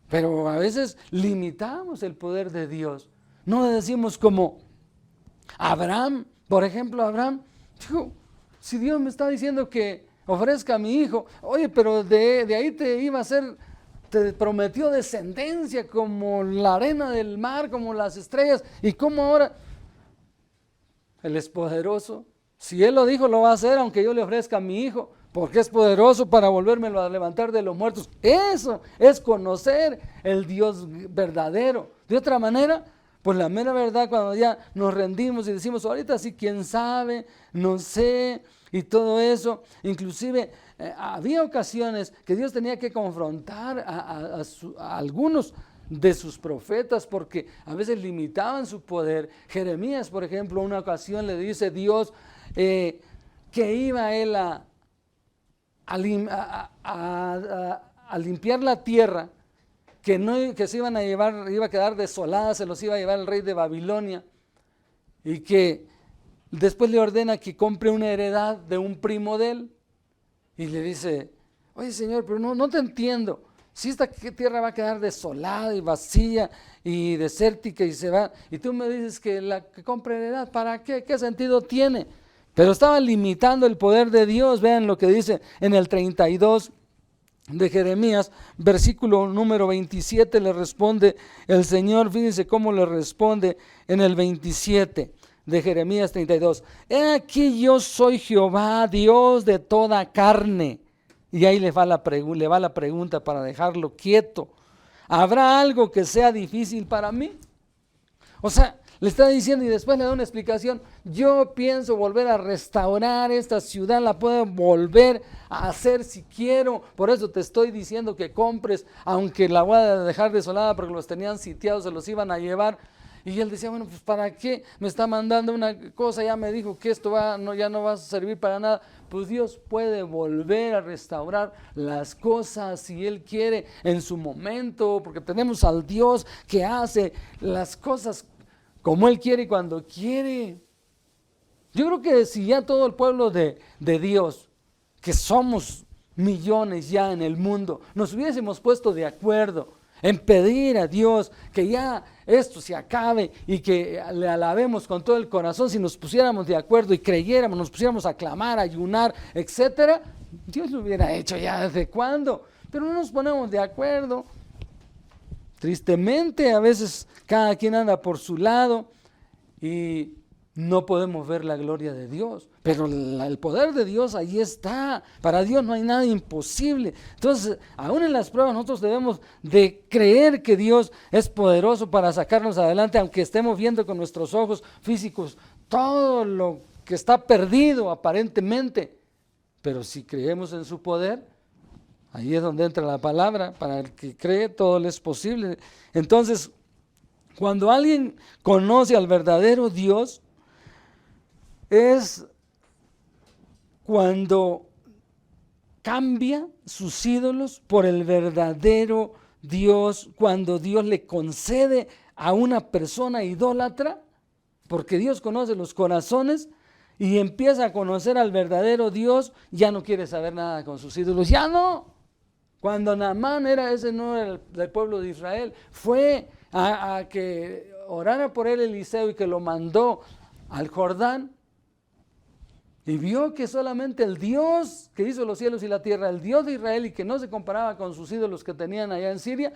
Pero a veces limitamos el poder de Dios. No decimos como Abraham, por ejemplo. Abraham dijo: si Dios me está diciendo que ofrezca a mi hijo, oye, pero de ahí te iba a hacer, te prometió descendencia como la arena del mar, como las estrellas, y cómo ahora, Él es poderoso. Si Él lo dijo, lo va a hacer, aunque yo le ofrezca a mi hijo, porque es poderoso para volvérmelo a levantar de los muertos. Eso es conocer el Dios verdadero. De otra manera, pues la mera verdad, cuando ya nos rendimos y decimos, ahorita sí, quién sabe, no sé, y todo eso. Inclusive había ocasiones que Dios tenía que confrontar a algunos de sus profetas, porque a veces limitaban su poder. Jeremías, por ejemplo, una ocasión le dice Dios que iba él a limpiar la tierra, que se iban a llevar, iba a quedar desolada, se los iba a llevar el rey de Babilonia, y que después le ordena que compre una heredad de un primo de él, y le dice, oye Señor, pero no te entiendo, si esta tierra va a quedar desolada y vacía y desértica y se va, y tú me dices que compre heredad, ¿para qué? ¿Qué sentido tiene? Pero estaba limitando el poder de Dios. Vean lo que dice en el 32 de Jeremías, versículo número 27, le responde el Señor. Fíjense cómo le responde en el 27 de Jeremías 32. He aquí yo soy Jehová, Dios de toda carne. Y ahí le va la pregunta para dejarlo quieto. ¿Habrá algo que sea difícil para mí? O sea, le está diciendo, y después le da una explicación, yo pienso volver a restaurar esta ciudad, la puedo volver a hacer si quiero, por eso te estoy diciendo que compres, aunque la voy a dejar desolada porque los tenían sitiados, se los iban a llevar. Y él decía, bueno, pues ¿para qué me está mandando una cosa? Ya me dijo que esto ya no va a servir para nada. Pues Dios puede volver a restaurar las cosas si Él quiere en su momento, porque tenemos al Dios que hace las cosas como Él quiere y cuando quiere. Yo creo que si ya todo el pueblo de Dios, que somos millones ya en el mundo, nos hubiésemos puesto de acuerdo en pedir a Dios que ya esto se acabe y que le alabemos con todo el corazón, si nos pusiéramos de acuerdo y creyéramos, nos pusiéramos a clamar, a ayunar, etcétera, Dios lo hubiera hecho ya desde cuándo, pero no nos ponemos de acuerdo. Tristemente a veces cada quien anda por su lado y no podemos ver la gloria de Dios, pero el poder de Dios ahí está. Para Dios no hay nada imposible. Entonces, aún en las pruebas nosotros debemos de creer que Dios es poderoso para sacarnos adelante, aunque estemos viendo con nuestros ojos físicos todo lo que está perdido aparentemente. Pero si creemos en su poder, ahí es donde entra la palabra, para el que cree todo le es posible. Entonces, cuando alguien conoce al verdadero Dios, es cuando cambia sus ídolos por el verdadero Dios, cuando Dios le concede a una persona idólatra, porque Dios conoce los corazones y empieza a conocer al verdadero Dios, ya no quiere saber nada con sus ídolos, ya no. Cuando Naamán ese no era del pueblo de Israel, fue a que orara por él Eliseo y que lo mandó al Jordán. Y vio que solamente el Dios que hizo los cielos y la tierra, el Dios de Israel, y que no se comparaba con sus ídolos que tenían allá en Siria,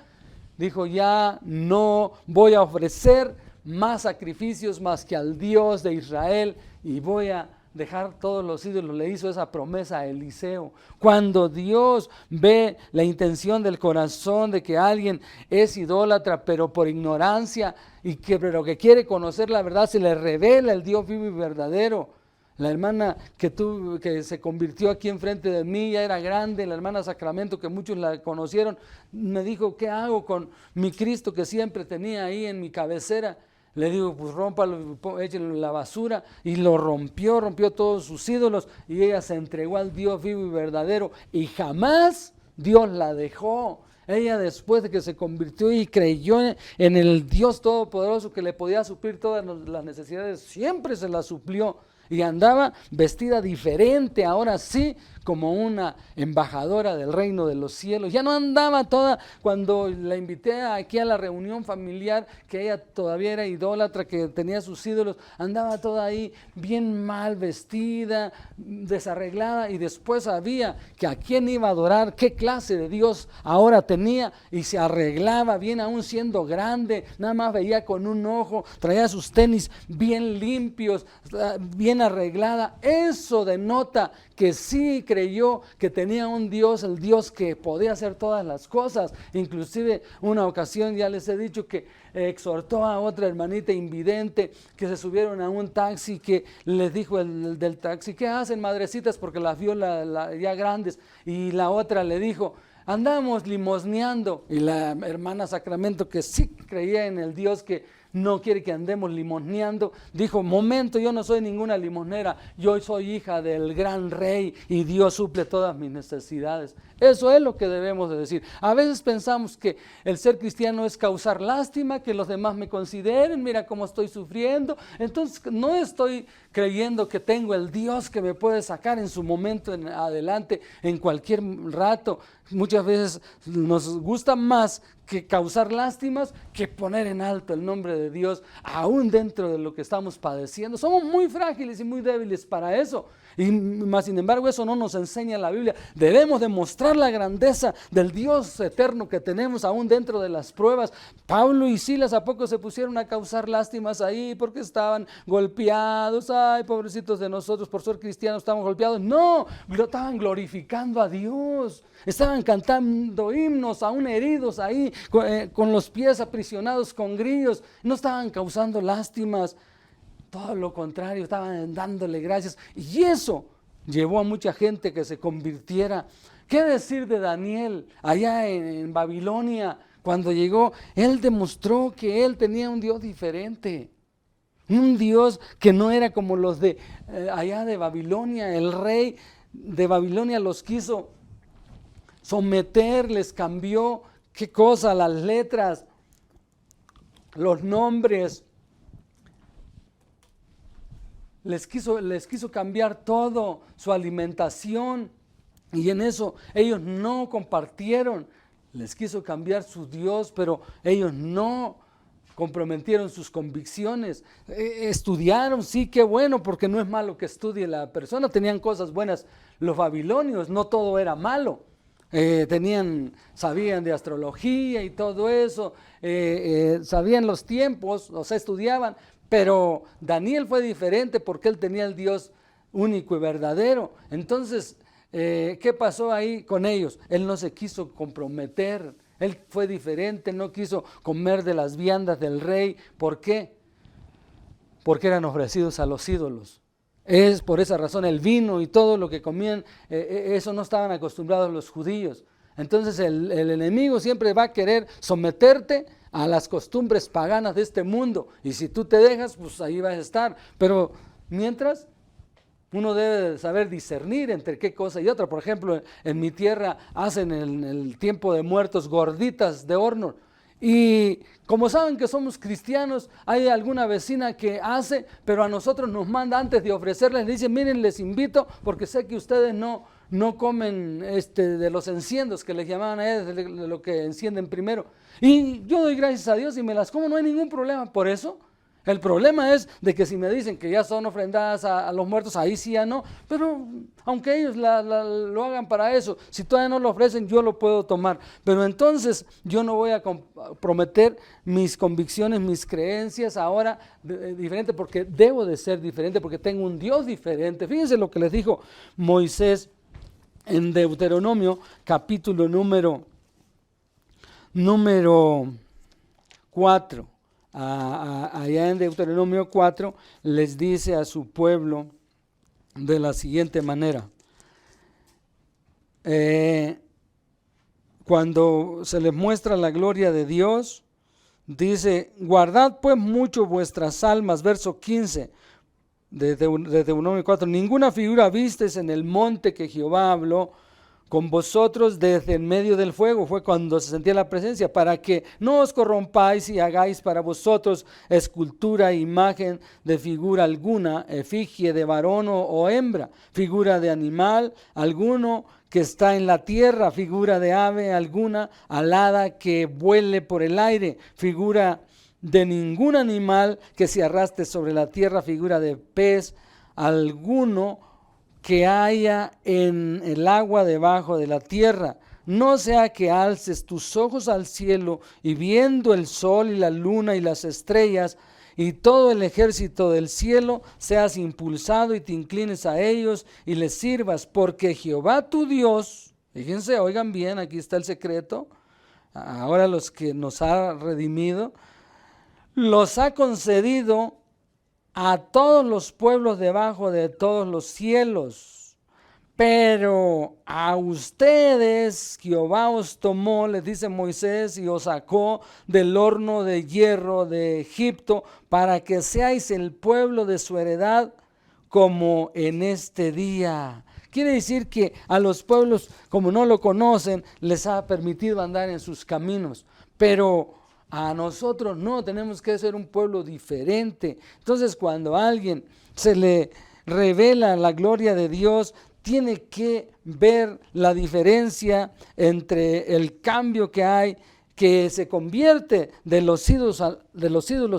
dijo, ya no voy a ofrecer más sacrificios más que al Dios de Israel y voy a dejar todos los ídolos. Le hizo esa promesa a Eliseo. Cuando Dios ve la intención del corazón de que alguien es idólatra, pero por ignorancia, pero que quiere conocer la verdad, se le revela el Dios vivo y verdadero. La hermana que se convirtió aquí enfrente de mí, ya era grande, la hermana Sacramento, que muchos la conocieron, me dijo, ¿qué hago con mi Cristo que siempre tenía ahí en mi cabecera? Le digo, pues rómpalo, échelo en la basura, y lo rompió todos sus ídolos, y ella se entregó al Dios vivo y verdadero, y jamás Dios la dejó. Ella, después de que se convirtió y creyó en el Dios todopoderoso que le podía suplir todas las necesidades, siempre se las suplió. y andaba vestida diferente, ahora sí, como una embajadora del reino de los cielos. Ya no andaba toda, cuando la invité aquí a la reunión familiar, que ella todavía era idólatra, que tenía sus ídolos, andaba toda ahí bien mal vestida, desarreglada, y después sabía que a quién iba a adorar, qué clase de Dios ahora tenía, y se arreglaba bien, aún siendo grande, nada más veía con un ojo, traía sus tenis bien limpios, bien arreglada. Eso denota que sí creyó que tenía un Dios, el Dios que podía hacer todas las cosas. Inclusive una ocasión, ya les he dicho, que exhortó a otra hermanita invidente que se subieron a un taxi, que les dijo el del taxi: ¿qué hacen, madrecitas? Porque las vio ya grandes, y la otra le dijo: andamos limosneando. Y la hermana Sacramento, que sí creía en el Dios que no quiere que andemos limosneando, dijo: momento, yo no soy ninguna limosnera, yo soy hija del gran rey y Dios suple todas mis necesidades. Eso es lo que debemos de decir. A veces pensamos que el ser cristiano es causar lástima, que los demás me consideren, mira cómo estoy sufriendo. Entonces no estoy creyendo que tengo el Dios que me puede sacar en su momento adelante, en cualquier rato. Muchas veces nos gusta más que causar lástimas que poner en alto el nombre de Dios, aún dentro de lo que estamos padeciendo. Somos muy frágiles y muy débiles para eso. Y más sin embargo, eso no nos enseña la Biblia. Debemos demostrar la grandeza del Dios eterno que tenemos aún dentro de las pruebas. Pablo y Silas a poco se pusieron a causar lástimas ahí porque estaban golpeados. Ay, pobrecitos de nosotros, por ser cristianos estamos golpeados. No, estaban glorificando a Dios. Estaban cantando himnos, aún heridos ahí, con los pies aprisionados con grillos. No estaban causando lástimas. Todo lo contrario, estaban dándole gracias, y eso llevó a mucha gente que se convirtiera. ¿Qué decir de Daniel allá en Babilonia? Cuando llegó, él demostró que él tenía un Dios diferente, un Dios que no era como los de allá de Babilonia. El rey de Babilonia los quiso someter, les cambió, ¿qué cosa? Las letras, los nombres. Les quiso cambiar todo, su alimentación, y en eso ellos no compartieron. Les quiso cambiar su Dios, pero ellos no comprometieron sus convicciones. Estudiaron, sí, qué bueno, porque no es malo que estudie la persona. Tenían cosas buenas los babilonios, no todo era malo. Sabían de astrología y todo eso, sabían los tiempos, o sea, estudiaban. Pero Daniel fue diferente porque él tenía el Dios único y verdadero. Entonces, ¿qué pasó ahí con ellos? Él no se quiso comprometer, él fue diferente, no quiso comer de las viandas del rey. ¿Por qué? Porque eran ofrecidos a los ídolos. Es por esa razón el vino y todo lo que comían, eso no estaban acostumbrados los judíos. Entonces el enemigo siempre va a querer someterte a las costumbres paganas de este mundo, y si tú te dejas, pues ahí vas a estar. Pero mientras, uno debe saber discernir entre qué cosa y otra. Por ejemplo, en mi tierra hacen en el tiempo de muertos gorditas de horno, y como saben que somos cristianos, hay alguna vecina que hace, pero a nosotros nos manda antes de ofrecerles, dice: miren, les invito porque sé que ustedes no comen de los enciendos que les llamaban a ellos, de lo que encienden primero, y yo doy gracias a Dios y me las como, no hay ningún problema por eso. El problema es de que si me dicen que ya son ofrendadas a los muertos, ahí sí ya no, pero aunque ellos lo hagan para eso, si todavía no lo ofrecen, yo lo puedo tomar. Pero entonces yo no voy a comprometer mis convicciones, mis creencias ahora diferente, porque debo de ser diferente, porque tengo un Dios diferente. Fíjense lo que les dijo Moisés en Deuteronomio, capítulo número 4. Allá en Deuteronomio 4 les dice a su pueblo de la siguiente manera: cuando se les muestra la gloria de Dios, dice: guardad pues mucho vuestras almas, verso 15 de Deuteronomio 4, ninguna figura vistes en el monte que Jehová habló con vosotros desde en medio del fuego. Fue cuando se sentía la presencia, para que no os corrompáis y hagáis para vosotros escultura, imagen de figura alguna, efigie de varón o hembra, figura de animal alguno que está en la tierra, figura de ave alguna alada que vuele por el aire, figura de ningún animal que se arrastre sobre la tierra, figura de pez alguno que haya en el agua debajo de la tierra. No sea que alces tus ojos al cielo y viendo el sol y la luna y las estrellas y todo el ejército del cielo, seas impulsado y te inclines a ellos y les sirvas, porque Jehová tu Dios, fíjense, oigan bien, aquí está el secreto, ahora los que nos ha redimido, los ha concedido a todos los pueblos debajo de todos los cielos. Pero a ustedes Jehová os tomó, les dice Moisés, y os sacó del horno de hierro de Egipto, para que seáis el pueblo de su heredad como en este día. Quiere decir que a los pueblos, como no lo conocen, les ha permitido andar en sus caminos, pero a nosotros no, tenemos que ser un pueblo diferente. Entonces, cuando a alguien se le revela la gloria de Dios, tiene que ver la diferencia entre el cambio que hay, que se convierte de los ídolos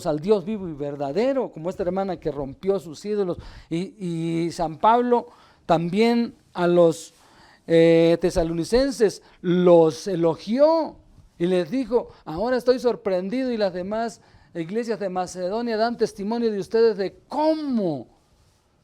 al Dios vivo y verdadero, como esta hermana que rompió sus ídolos. Y San Pablo también a los tesalonicenses los elogió y les dijo: ahora estoy sorprendido, y las demás iglesias de Macedonia dan testimonio de ustedes de cómo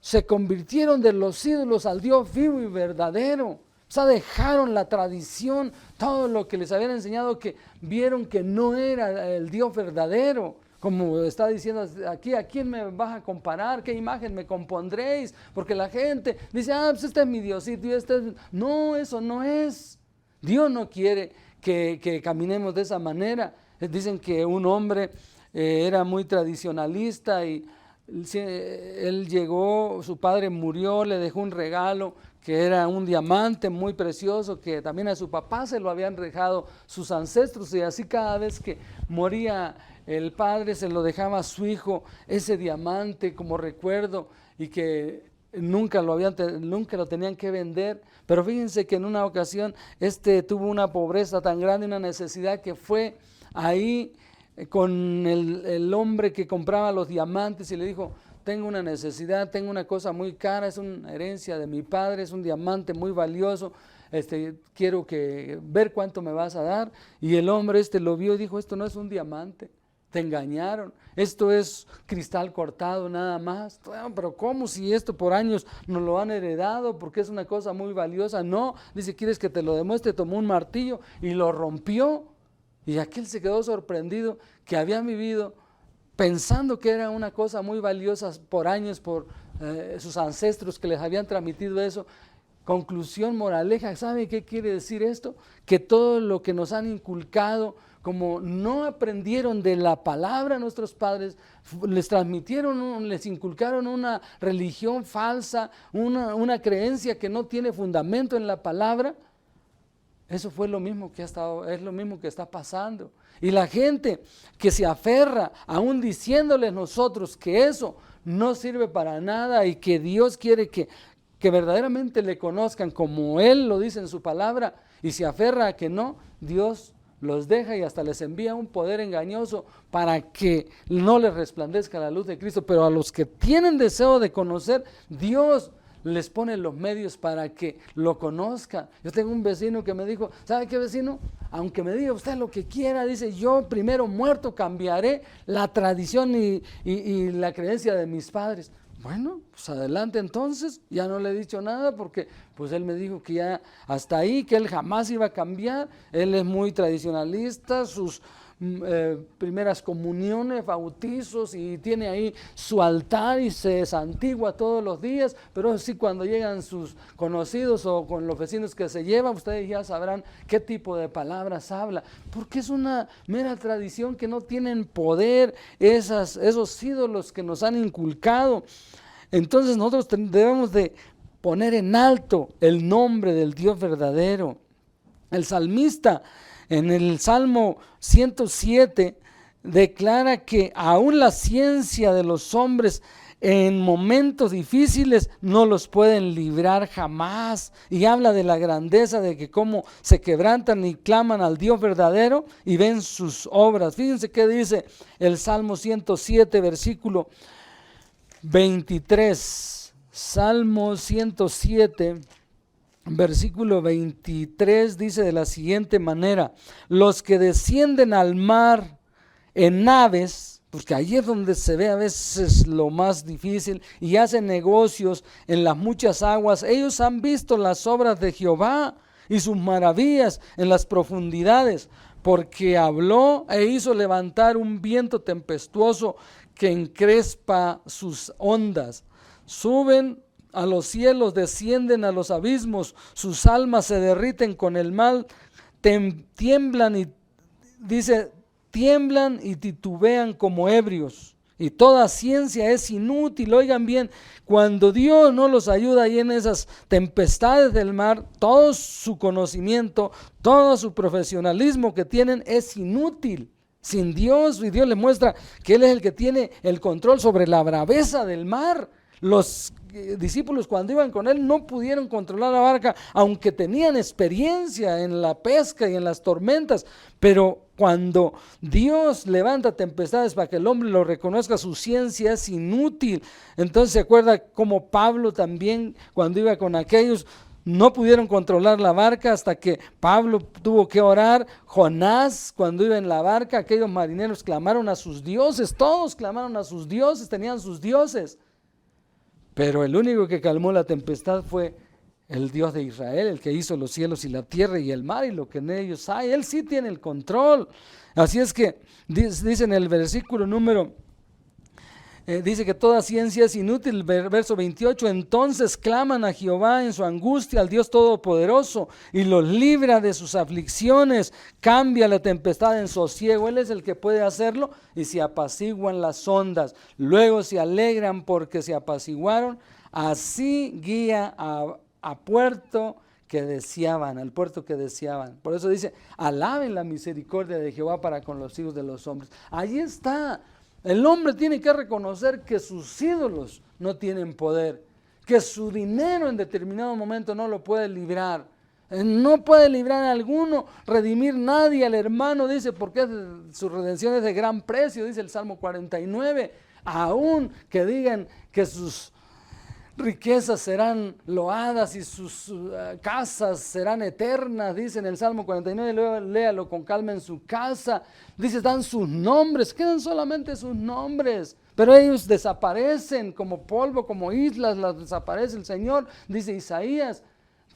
se convirtieron de los ídolos al Dios vivo y verdadero. O sea, dejaron la tradición, todo lo que les habían enseñado, que vieron que no era el Dios verdadero. Como está diciendo aquí, ¿a quién me vas a comparar? ¿Qué imagen me compondréis? Porque la gente dice: pues este es mi Diosito y este es... No, eso no es. Dios no quiere que caminemos de esa manera. Dicen que un hombre era muy tradicionalista y él llegó, su padre murió, le dejó un regalo que era un diamante muy precioso, que también a su papá se lo habían dejado sus ancestros, y así cada vez que moría el padre se lo dejaba a su hijo ese diamante como recuerdo, y que nunca lo tenían que vender. Pero fíjense que en una ocasión tuvo una pobreza tan grande, una necesidad, que fue ahí con el hombre que compraba los diamantes y le dijo: tengo una necesidad, tengo una cosa muy cara, es una herencia de mi padre, es un diamante muy valioso, quiero ver cuánto me vas a dar. Y el hombre lo vio y dijo: esto no es un diamante, te engañaron, esto es cristal cortado nada más. Pero ¿cómo, si esto por años nos lo han heredado, porque es una cosa muy valiosa? No, dice: ¿quieres que te lo demuestre? Tomó un martillo y lo rompió. Y aquel se quedó sorprendido, que habían vivido pensando que era una cosa muy valiosa por años, por sus ancestros que les habían transmitido eso. Conclusión, moraleja, ¿sabe qué quiere decir esto? Que todo lo que nos han inculcado, como no aprendieron de la palabra nuestros padres, les transmitieron, les inculcaron una religión falsa, una creencia que no tiene fundamento en la palabra. Eso fue lo mismo que es lo mismo que está pasando. Y la gente que se aferra, aún diciéndoles nosotros que eso no sirve para nada y que Dios quiere que verdaderamente le conozcan como Él lo dice en su palabra, y se aferra a que no, Dios los deja y hasta les envía un poder engañoso para que no les resplandezca la luz de Cristo. Pero a los que tienen deseo de conocer, Dios les pone los medios para que lo conozcan. Yo tengo un vecino que me dijo: ¿sabe qué, vecino? Aunque me diga usted lo que quiera, dice, yo primero muerto cambiaré la tradición y la creencia de mis padres. Bueno, pues adelante entonces. Ya no le he dicho nada, porque pues él me dijo que ya hasta ahí, que él jamás iba a cambiar. Él es muy tradicionalista, sus primeras comuniones, bautizos, y tiene ahí su altar y se santigua todos los días. Pero sí, cuando llegan sus conocidos o con los vecinos que se llevan, ustedes ya sabrán qué tipo de palabras habla, porque es una mera tradición que no tienen poder, esos ídolos que nos han inculcado. Entonces nosotros debemos de poner en alto el nombre del Dios verdadero. El salmista en el Salmo 107 declara que aún la ciencia de los hombres en momentos difíciles no los pueden librar jamás, y habla de la grandeza de que cómo se quebrantan y claman al Dios verdadero y ven sus obras. Fíjense qué dice el Salmo 107 versículo 23. Salmo 107 versículo 23 dice de la siguiente manera: los que descienden al mar en naves, porque ahí es donde se ve a veces lo más difícil, y hacen negocios en las muchas aguas, ellos han visto las obras de Jehová y sus maravillas en las profundidades, porque habló e hizo levantar un viento tempestuoso que encrespa sus ondas. Suben a los cielos, descienden a los abismos, sus almas se derriten con el mal, tiemblan y titubean como ebrios, y toda ciencia es inútil. Oigan bien, cuando Dios no los ayuda ahí en esas tempestades del mar, todo su conocimiento, todo su profesionalismo que tienen es inútil sin Dios, y Dios les muestra que Él es el que tiene el control sobre la braveza del mar. Los discípulos cuando iban con Él no pudieron controlar la barca, aunque tenían experiencia en la pesca y en las tormentas, pero cuando Dios levanta tempestades para que el hombre lo reconozca, su ciencia es inútil. Entonces se acuerda como Pablo también, cuando iba con aquellos, no pudieron controlar la barca hasta que Pablo tuvo que orar. Jonás, cuando iba en la barca, aquellos marineros clamaron a sus dioses, todos clamaron a sus dioses, tenían sus dioses. Pero el único que calmó la tempestad fue el Dios de Israel, el que hizo los cielos y la tierra y el mar y lo que en ellos hay. Él sí tiene el control. Así es que dice en el versículo dice que toda ciencia es inútil, verso 28, entonces claman a Jehová en su angustia, al Dios Todopoderoso, y los libra de sus aflicciones, cambia la tempestad en sosiego. Él es el que puede hacerlo, y se apaciguan las ondas, luego se alegran porque se apaciguaron, así guía al puerto que deseaban. Por eso dice, alaben la misericordia de Jehová para con los hijos de los hombres. Ahí está. El hombre tiene que reconocer que sus ídolos no tienen poder, que su dinero en determinado momento no lo puede librar. No puede librar a alguno, redimir nadie al hermano, dice, porque su redención es de gran precio, dice el Salmo 49. Aún que digan que sus riquezas serán loadas y sus casas serán eternas, dice en el Salmo 49, luego léalo con calma en su casa. Dice, dan sus nombres, quedan solamente sus nombres, pero ellos desaparecen como polvo, como islas, las desaparece el Señor. Dice Isaías,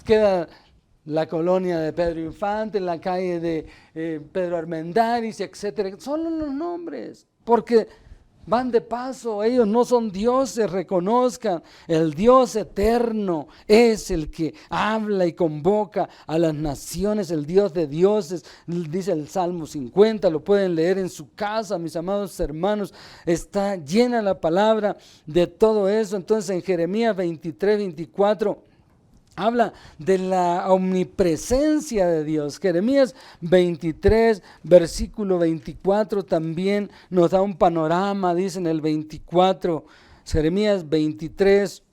queda la colonia de Pedro Infante, en la calle de Pedro Armendáriz, etcétera. Solo los nombres, porque van de paso, ellos no son dioses. Reconozcan, el Dios eterno es el que habla y convoca a las naciones, el Dios de dioses, dice el Salmo 50, lo pueden leer en su casa, mis amados hermanos, está llena la palabra de todo eso. Entonces en Jeremías 23, 24, habla de la omnipresencia de Dios. Jeremías 23, versículo 24 también nos da un panorama, dice en el 24, Jeremías 23,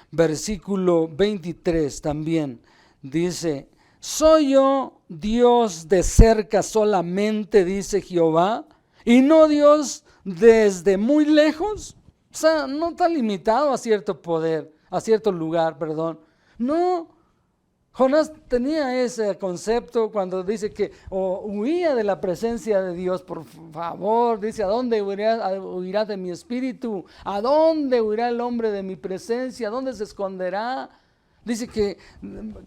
versículo 23 también, dice, ¿soy yo Dios de cerca solamente, dice Jehová, y no Dios desde muy lejos? O sea, no está limitado a cierto poder, a cierto lugar, perdón. No, Jonás tenía ese concepto cuando dice que huía de la presencia de Dios. Por favor, dice, ¿a dónde huirás de mi espíritu? ¿A dónde huirá el hombre de mi presencia? ¿A dónde se esconderá? Dice que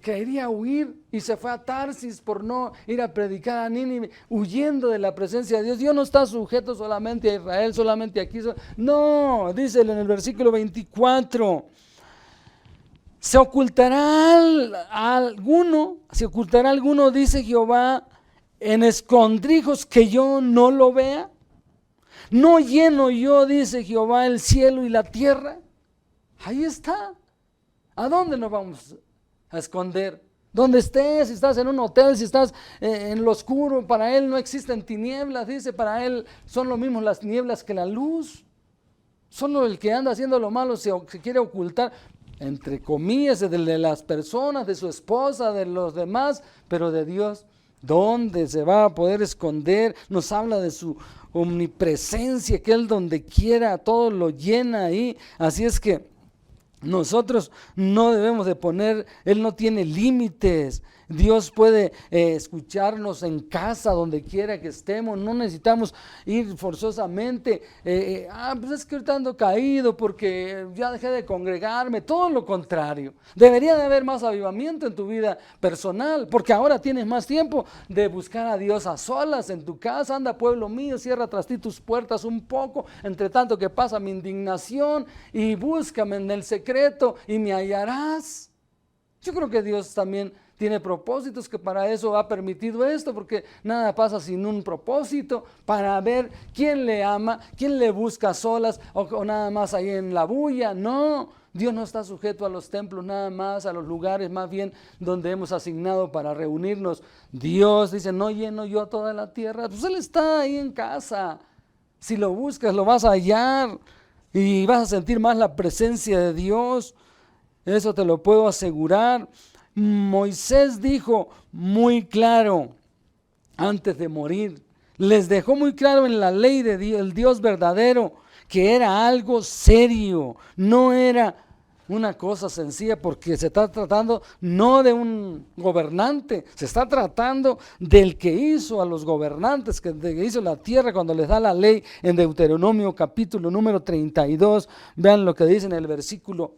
quería huir y se fue a Tarsis por no ir a predicar a Nínive, huyendo de la presencia de Dios. Dios no está sujeto solamente a Israel, solamente aquí. No, dice en el versículo 24, ¿se ocultará alguno, dice Jehová, en escondrijos que yo no lo vea? ¿No lleno yo, dice Jehová, el cielo y la tierra? Ahí está. ¿A dónde nos vamos a esconder? Donde estés, si estás en un hotel, si estás en lo oscuro, para Él no existen tinieblas, dice, para Él son lo mismo las tinieblas que la luz. Solo el que anda haciendo lo malo se quiere ocultar, entre comillas, de las personas, de su esposa, de los demás, pero de Dios, ¿dónde se va a poder esconder? Nos habla de su omnipresencia, que Él donde quiera todo lo llena ahí. Así es que nosotros no debemos de poner, Él no tiene límites. Dios puede escucharnos en casa, donde quiera que estemos. No necesitamos ir forzosamente. Pues es que ahorita ando caído porque ya dejé de congregarme. Todo lo contrario. Debería de haber más avivamiento en tu vida personal, porque ahora tienes más tiempo de buscar a Dios a solas en tu casa. Anda, pueblo mío, cierra tras ti tus puertas un poco, entre tanto que pasa mi indignación, y búscame en el secreto y me hallarás. Yo creo que Dios también tiene propósitos, que para eso ha permitido esto, porque nada pasa sin un propósito, para ver quién le ama, quién le busca a solas o nada más ahí en la bulla. No, Dios no está sujeto a los templos nada más, a los lugares más bien donde hemos asignado para reunirnos. Dios dice, no lleno yo toda la tierra. Pues Él está ahí en casa. Si lo buscas, lo vas a hallar y vas a sentir más la presencia de Dios. Eso te lo puedo asegurar. Moisés dijo muy claro antes de morir, les dejó muy claro en la ley de Dios, el Dios verdadero, que era algo serio, no era una cosa sencilla, porque se está tratando no de un gobernante, se está tratando del que hizo a los gobernantes, que hizo la tierra cuando les da la ley en Deuteronomio capítulo número 32. Vean lo que dice en el versículo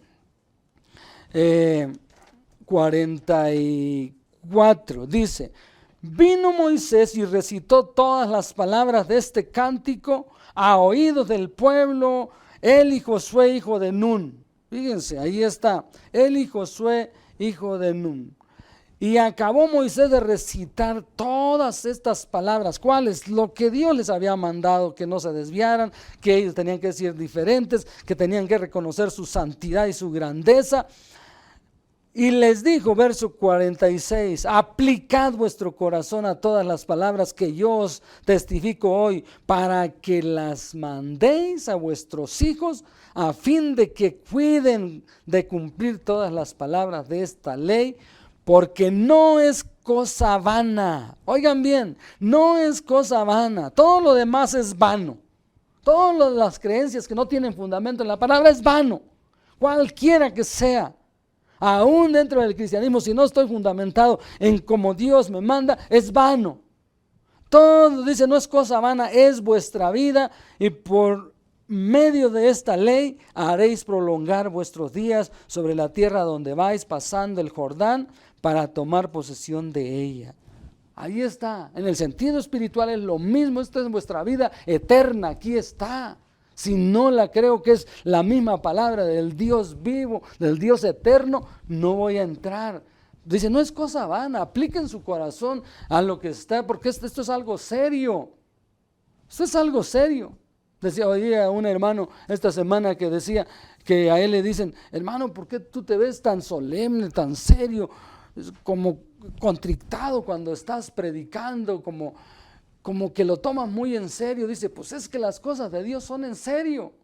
44, dice, vino Moisés y recitó todas las palabras de este cántico a oídos del pueblo, él y Josué, hijo de Nun. Fíjense, ahí está, él y Josué, hijo de Nun. Y acabó Moisés de recitar todas estas palabras. ¿Cuáles? Lo que Dios les había mandado, que no se desviaran, que ellos tenían que ser diferentes, que tenían que reconocer su santidad y su grandeza. Y les dijo, verso 46, aplicad vuestro corazón a todas las palabras que yo os testifico hoy, para que las mandéis a vuestros hijos, a fin de que cuiden de cumplir todas las palabras de esta ley, porque no es cosa vana. Oigan bien, no es cosa vana, todo lo demás es vano. Todas las creencias que no tienen fundamento en la palabra es vano, cualquiera que sea. Aún dentro del cristianismo, si no estoy fundamentado en como Dios me manda, es vano. Todo, dice, no es cosa vana, es vuestra vida, y por medio de esta ley haréis prolongar vuestros días sobre la tierra donde vais pasando el Jordán para tomar posesión de ella. Ahí está, en el sentido espiritual es lo mismo, esta es vuestra vida eterna, aquí está. Si no la creo que es la misma palabra del Dios vivo, del Dios eterno, no voy a entrar. Dice, no es cosa vana, apliquen su corazón a lo que está, porque esto es algo serio. Esto es algo serio. Decía, oía un hermano esta semana que decía que a él le dicen, hermano, ¿por qué tú te ves tan solemne, tan serio, como contrictado cuando estás predicando, como que lo tomas muy en serio? Dice, pues es que las cosas de Dios son en serio.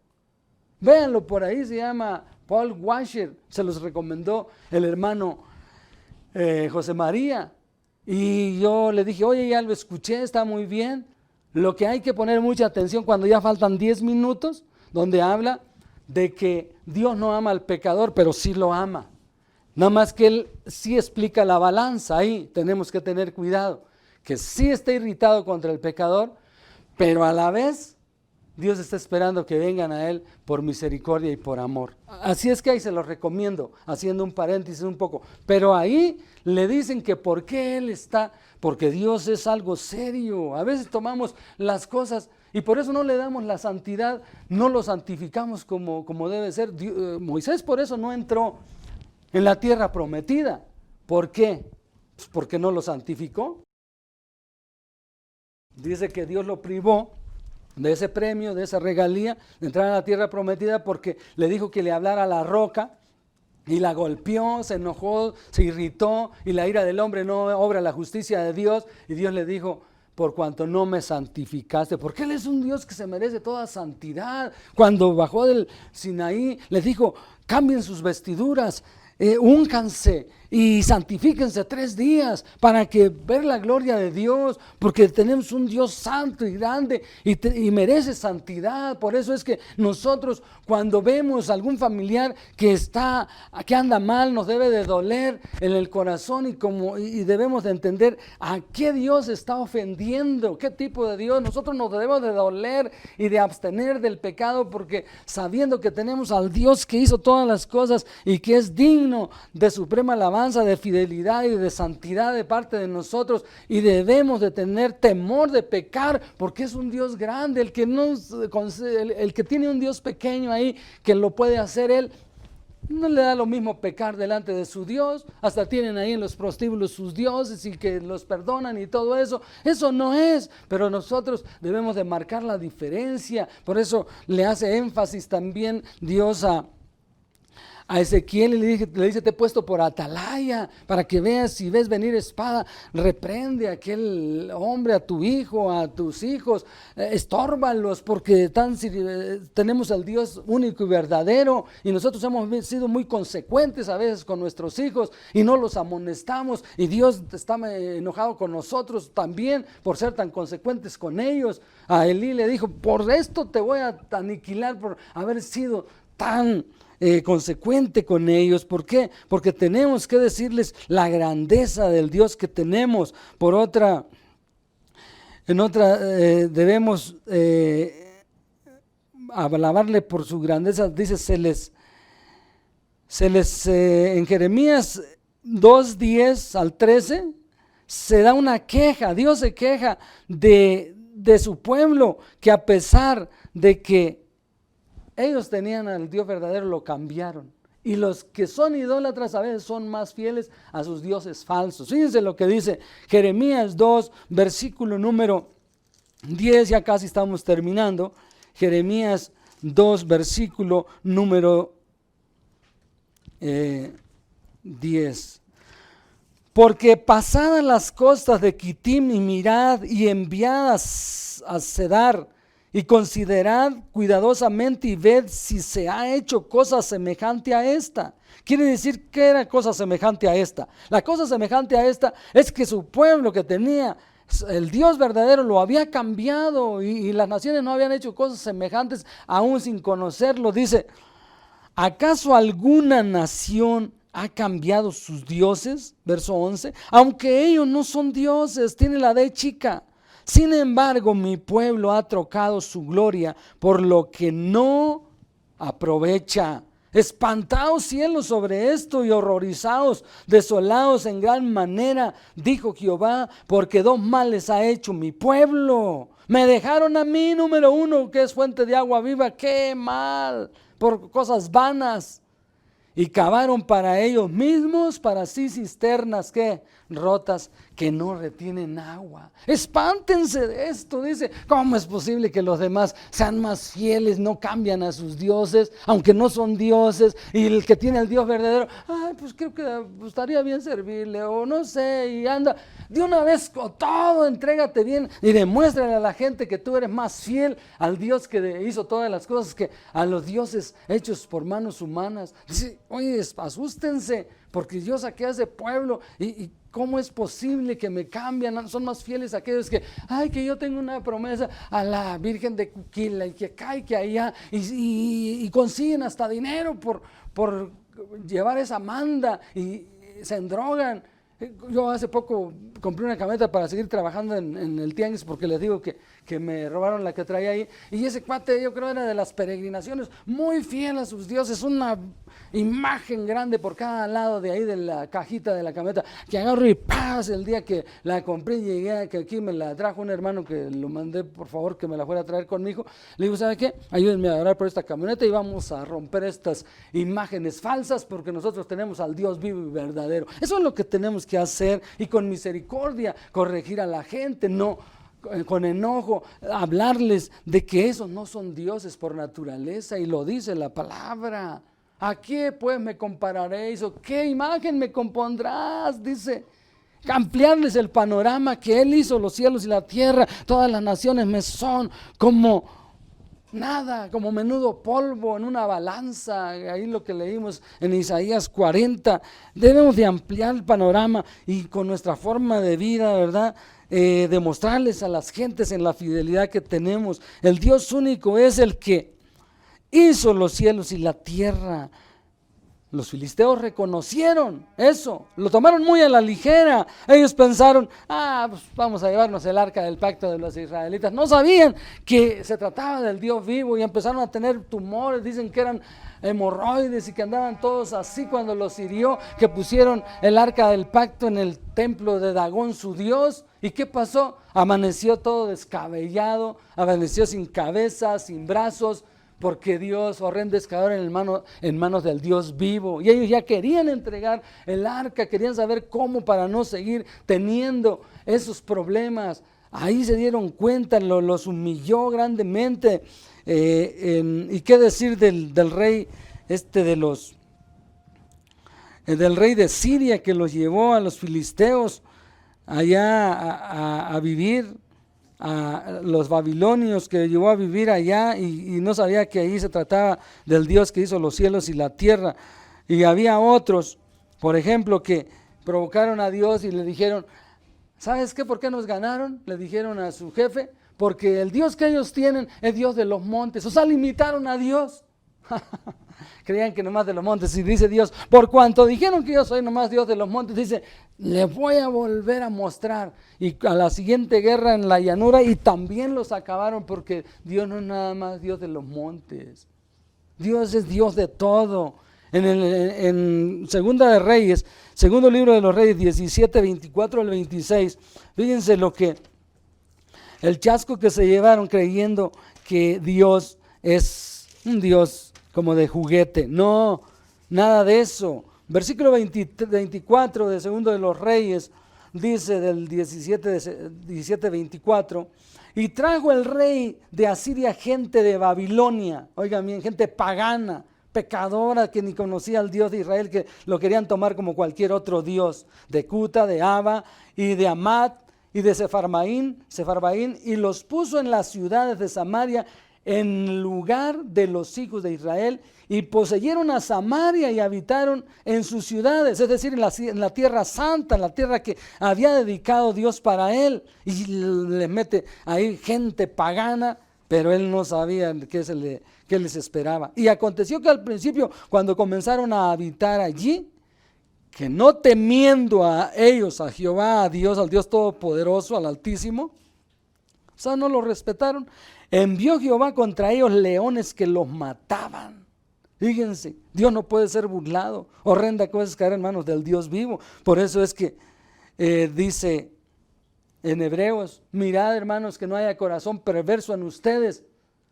Véanlo por ahí, se llama Paul Washer, se los recomendó el hermano José María. Y yo le dije, oye, ya lo escuché, está muy bien. Lo que hay que poner mucha atención cuando ya faltan 10 minutos, donde habla de que Dios no ama al pecador, pero sí lo ama. Nada más que él sí explica la balanza, ahí tenemos que tener cuidado. Que sí está irritado contra el pecador, pero a la vez Dios está esperando que vengan a Él por misericordia y por amor. Así es que ahí se los recomiendo, haciendo un paréntesis un poco. Pero ahí le dicen que por qué Él está, porque Dios es algo serio. A veces tomamos las cosas y por eso no le damos la santidad, no lo santificamos como debe ser. Moisés por eso no entró en la tierra prometida. ¿Por qué? Pues porque no lo santificó. Dice que Dios lo privó de ese premio, de esa regalía, de entrar a la tierra prometida, porque le dijo que le hablara a la roca, y la golpeó, se enojó, se irritó, y la ira del hombre no obra la justicia de Dios. Y Dios le dijo: por cuanto no me santificaste, porque Él es un Dios que se merece toda santidad. Cuando bajó del Sinaí, les dijo: cambien sus vestiduras, úncanse y santifíquense 3 días para que ver la gloria de Dios, porque tenemos un Dios santo y grande y merece santidad. Por eso es que nosotros, cuando vemos a algún familiar que anda mal, nos debe de doler en el corazón, y debemos de entender a qué Dios está ofendiendo, qué tipo de Dios. Nosotros nos debemos de doler y de abstener del pecado, porque sabiendo que tenemos al Dios que hizo todas las cosas y que es digno de suprema alabanza, de fidelidad y de santidad de parte de nosotros, y debemos de tener temor de pecar, porque es un Dios grande. El que tiene un Dios pequeño ahí que lo puede hacer, Él no le da lo mismo pecar delante de su Dios. Hasta tienen ahí en los prostíbulos sus dioses y que los perdonan y todo eso. Eso no es, pero nosotros debemos de marcar la diferencia. Por eso le hace énfasis también Dios a Ezequiel, y le dice: te he puesto por atalaya, para que veas, si ves venir espada, reprende a aquel hombre, a tu hijo, a tus hijos, estórbalos, porque tenemos al Dios único y verdadero, y nosotros hemos sido muy consecuentes a veces con nuestros hijos y no los amonestamos, y Dios está enojado con nosotros también por ser tan consecuentes con ellos. A Elí le dijo: por esto te voy a aniquilar, por haber sido tan consecuente con ellos. ¿Por qué? Porque tenemos que decirles la grandeza del Dios que tenemos. Debemos alabarle por su grandeza. Dice, en Jeremías 2:10 al 13 se da una queja. Dios se queja de su pueblo, que a pesar de que ellos tenían al Dios verdadero, lo cambiaron. Y los que son idólatras a veces son más fieles a sus dioses falsos. Fíjense lo que dice Jeremías 2, versículo número 10, ya casi estamos terminando. Jeremías 2, versículo número 10. Porque pasadas las costas de Quitim y Mirad, y enviadas a Cedar, y considerad cuidadosamente y ved si se ha hecho cosa semejante a esta. Quiere decir, que era cosa semejante a esta. La cosa semejante a esta es que su pueblo, que tenía el Dios verdadero, lo había cambiado, y las naciones no habían hecho cosas semejantes aún sin conocerlo. Dice: ¿acaso alguna nación ha cambiado sus dioses? Verso 11. Aunque ellos no son dioses, tiene la D chica. Sin embargo, mi pueblo ha trocado su gloria por lo que no aprovecha. Espantaos cielos sobre esto, y horrorizaos, desolados en gran manera, dijo Jehová, porque 2 males ha hecho mi pueblo. Me dejaron a mí, número 1, que es fuente de agua viva, qué mal, por cosas vanas. Y cavaron para ellos mismos, para sí, cisternas que rotas, que no retienen agua. Espántense de esto. Dice: ¿cómo es posible que los demás sean más fieles, no cambian a sus dioses, aunque no son dioses? Y el que tiene el Dios verdadero, pues creo que estaría bien servirle, o no sé, y anda de una vez con todo, entrégate bien y demuéstrale a la gente que tú eres más fiel al Dios que hizo todas las cosas que a los dioses hechos por manos humanas. Dice: oye, asústense, porque yo saqué a ese pueblo, y ¿cómo es posible que me cambian? Son más fieles aquellos que yo tengo una promesa a la Virgen de Cuquila, y que acá y que allá, y consiguen hasta dinero por llevar esa manda, y se endrogan. Yo hace poco compré una camioneta para seguir trabajando en el tianguis, porque les digo que me robaron la que traía ahí, y ese cuate, yo creo, era de las peregrinaciones, muy fiel a sus dioses, una imagen grande por cada lado de ahí de la cajita de la camioneta, que agarro y ¡paz! El día que la compré, llegué, que aquí me la trajo un hermano, que lo mandé por favor que me la fuera a traer conmigo. Le digo: ¿sabe qué? Ayúdenme a orar por esta camioneta, y vamos a romper estas imágenes falsas, porque nosotros tenemos al Dios vivo y verdadero. Eso es lo que tenemos que hacer, y con misericordia corregir a la gente, no con enojo hablarles de que esos no son dioses por naturaleza, y lo dice la palabra. ¿A qué pues me compararéis o qué imagen me compondrás? Dice, ampliarles el panorama que Él hizo los cielos y la tierra. Todas las naciones me son como nada, como menudo polvo en una balanza. Ahí lo que leímos en Isaías 40. Debemos de ampliar el panorama y con nuestra forma de vida, ¿verdad? Demostrarles a las gentes en la fidelidad que tenemos. El Dios único es el que hizo los cielos y la tierra. Los filisteos reconocieron eso, lo tomaron muy a la ligera. Ellos pensaron, pues vamos a llevarnos el arca del pacto de los israelitas. No sabían que se trataba del Dios vivo y empezaron a tener tumores. Dicen que eran hemorroides y que andaban todos así cuando los hirió, que pusieron el arca del pacto en el templo de Dagón, su dios. ¿Y qué pasó? Amaneció todo descabellado, amaneció sin cabeza, sin brazos, porque Dios horrendo escador en manos del Dios vivo. Y ellos ya querían entregar el arca, querían saber cómo para no seguir teniendo esos problemas. Ahí se dieron cuenta, los humilló grandemente. Y qué decir del rey del rey de Siria, que los llevó a los filisteos allá a vivir, a los babilonios, que llevó a vivir allá y no sabía que ahí se trataba del Dios que hizo los cielos y la tierra. Y había otros, por ejemplo, que provocaron a Dios y le dijeron, ¿sabes qué? ¿Por qué nos ganaron? Le dijeron a su jefe, porque el Dios que ellos tienen es Dios de los montes. O sea, limitaron a Dios. Creían que nomás de los montes. Y dice Dios, por cuanto dijeron que yo soy nomás Dios de los montes, dice, les voy a volver a mostrar. Y a la siguiente guerra en la llanura, y también los acabaron, porque Dios no es nada más Dios de los montes. Dios es Dios de todo. En Segunda de Reyes, segundo libro de los Reyes, 17, 24 al 26, fíjense el chasco que se llevaron creyendo que Dios es un Dios como de juguete. No, nada de eso. Versículo 24 de Segundo de los Reyes dice del 17, 24, y trajo el rey de Asiria gente de Babilonia, oigan bien, gente pagana, pecadora, que ni conocía al Dios de Israel, que lo querían tomar como cualquier otro Dios, de Cuta, de Aba y de Amat y de Sefarbaín, y los puso en las ciudades de Samaria en lugar de los hijos de Israel, y poseyeron a Samaria y habitaron en sus ciudades, es decir, en la tierra santa, en la tierra que había dedicado Dios para él. Y les mete ahí gente pagana, pero él no sabía qué les esperaba. Y aconteció que al principio, cuando comenzaron a habitar allí, que no temiendo a ellos, a Jehová, a Dios, al Dios Todopoderoso, al Altísimo, o sea, no lo respetaron, envió Jehová contra ellos leones que los mataban. Fíjense, Dios no puede ser burlado. Horrenda cosa es caer en manos del Dios vivo. Por eso es que dice en Hebreos, mirad, hermanos, que no haya corazón perverso en ustedes,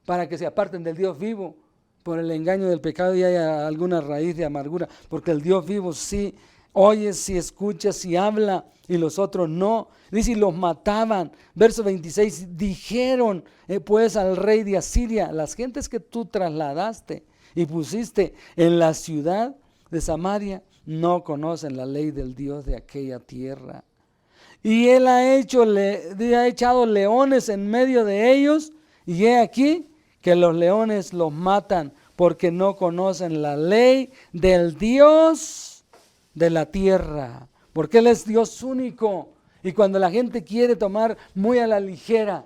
para que se aparten del Dios vivo por el engaño del pecado y haya alguna raíz de amargura, porque el Dios vivo sí oye, sí escucha, sí habla, y los otros no. Dice, y los mataban. Verso 26, dijeron pues al rey de Asiria, las gentes que tú trasladaste y pusiste en la ciudad de Samaria no conocen la ley del Dios de aquella tierra. Y él ha echado leones en medio de ellos, y he aquí que los leones los matan, porque no conocen la ley del Dios de la tierra, porque Él es Dios único. Y cuando la gente quiere tomar muy a la ligera,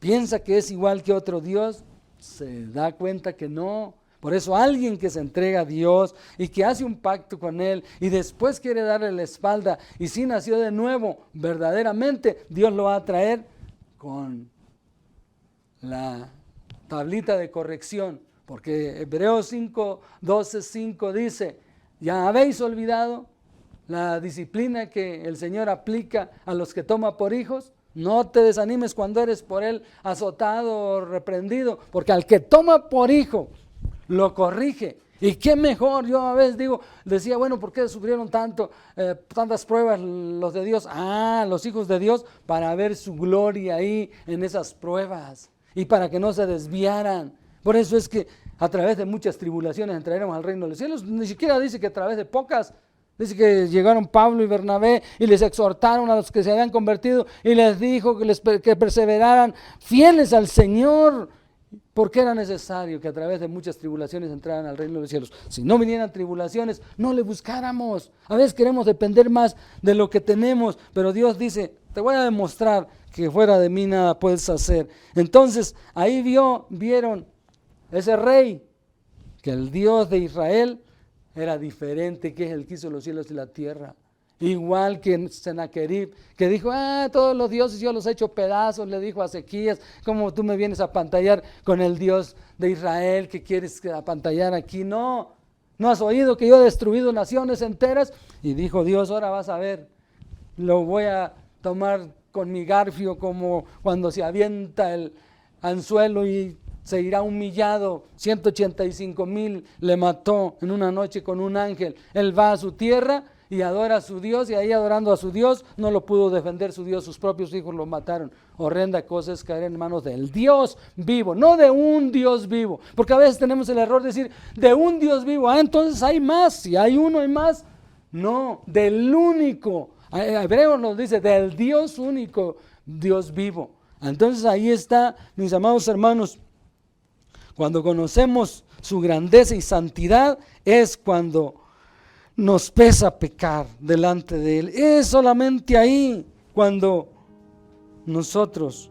piensa que es igual que otro Dios, se da cuenta que no. Por eso alguien que se entrega a Dios y que hace un pacto con Él y después quiere darle la espalda, y si nació de nuevo, verdaderamente Dios lo va a traer con la tablita de corrección, porque Hebreos 5, 12, 5 dice, ¿ya habéis olvidado la disciplina que el Señor aplica a los que toma por hijos? No te desanimes cuando eres por Él azotado o reprendido, porque al que toma por hijo lo corrige. Y qué mejor, yo a veces decía, bueno, ¿por qué sufrieron tantas pruebas los de Dios? Los hijos de Dios, para ver su gloria ahí en esas pruebas y para que no se desviaran. Por eso es que a través de muchas tribulaciones entraremos al reino de los cielos. Ni siquiera dice que a través de pocas. Dice que llegaron Pablo y Bernabé y les exhortaron a los que se habían convertido y les dijo que perseveraran fieles al Señor, porque era necesario que a través de muchas tribulaciones entraran al reino de los cielos. Si no vinieran tribulaciones, no le buscáramos. A veces queremos depender más de lo que tenemos, pero Dios dice, te voy a demostrar que fuera de mí nada puedes hacer. Entonces ahí vieron ese rey, que el Dios de Israel era diferente, que es el que hizo los cielos y la tierra. Igual que Sennacherib, que dijo, todos los dioses yo los he hecho pedazos, le dijo a Ezequías, ¿cómo tú me vienes a pantallar con el Dios de Israel que quieres apantallar aquí? No has oído que yo he destruido naciones enteras. Y dijo Dios, ahora vas a ver, lo voy a tomar con mi garfio como cuando se avienta el anzuelo y se irá humillado. 185,000 le mató en una noche con un ángel. Él va a su tierra y adora a su Dios, y ahí adorando a su Dios no lo pudo defender su Dios, sus propios hijos lo mataron. Horrenda cosa es caer en manos del Dios vivo, no de un Dios vivo, porque a veces tenemos el error de decir de un Dios vivo, entonces hay más, si hay uno hay más. No, del único, Hebreos nos dice del Dios único, Dios vivo. Entonces ahí está, mis amados hermanos, cuando conocemos su grandeza y santidad es cuando nos pesa pecar delante de Él. Es solamente ahí cuando nosotros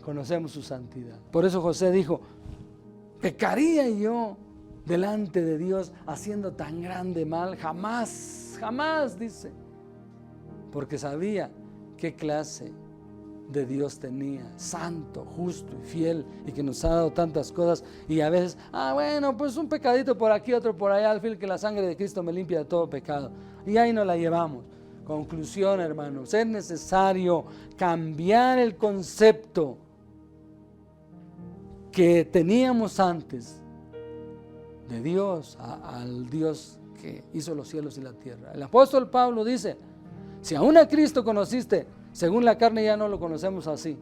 conocemos su santidad. Por eso José dijo, ¿pecaría yo delante de Dios haciendo tan grande mal? Jamás, jamás, dice. Porque sabía qué clase de Dios tenía, santo, justo y fiel, y que nos ha dado tantas cosas. Y a veces, bueno, pues un pecadito por aquí, otro por allá, al fin que la sangre de Cristo me limpia de todo pecado, y ahí nos la llevamos. Conclusión, hermanos, es necesario cambiar el concepto que teníamos antes de Dios al Dios que hizo los cielos y la tierra. El apóstol Pablo dice, si aún a Cristo conociste según la carne, ya no lo conocemos así.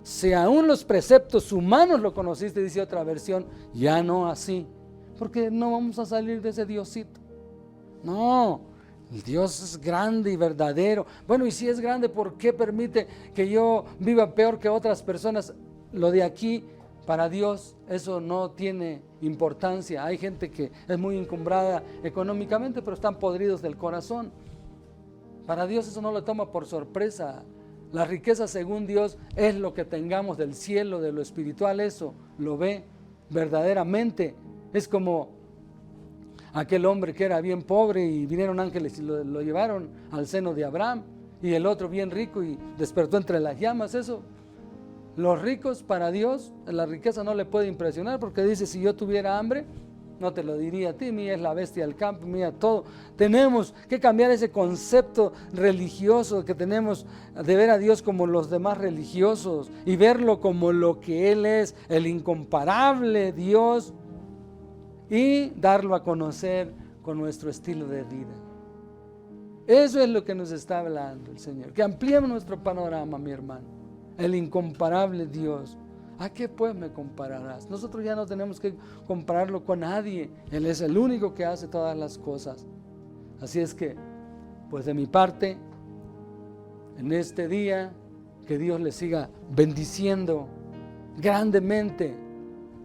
Si aún los preceptos humanos lo conociste, dice otra versión, ya no así. Porque no vamos a salir de ese Diosito. No, el Dios es grande y verdadero. Bueno, y si es grande, ¿por qué permite que yo viva peor que otras personas? Lo de aquí, para Dios, eso no tiene importancia. Hay gente que es muy encumbrada económicamente, pero están podridos del corazón. Para Dios eso no lo toma por sorpresa. La riqueza según Dios es lo que tengamos del cielo, de lo espiritual, eso lo ve verdaderamente. Es como aquel hombre que era bien pobre y vinieron ángeles y lo llevaron al seno de Abraham, y el otro bien rico y despertó entre las llamas. Eso, los ricos para Dios, la riqueza no le puede impresionar, porque dice, si yo tuviera hambre, no te lo diría a ti, mía es la bestia del campo, mía todo. Tenemos que cambiar ese concepto religioso que tenemos de ver a Dios como los demás religiosos y verlo como lo que Él es, el incomparable Dios, y darlo a conocer con nuestro estilo de vida. Eso es lo que nos está hablando el Señor, que ampliemos nuestro panorama, mi hermano, el incomparable Dios. ¿A qué pues me compararás? Nosotros ya no tenemos que compararlo con nadie. Él es el único que hace todas las cosas. Así es que, pues de mi parte, en este día, que Dios le siga bendiciendo grandemente,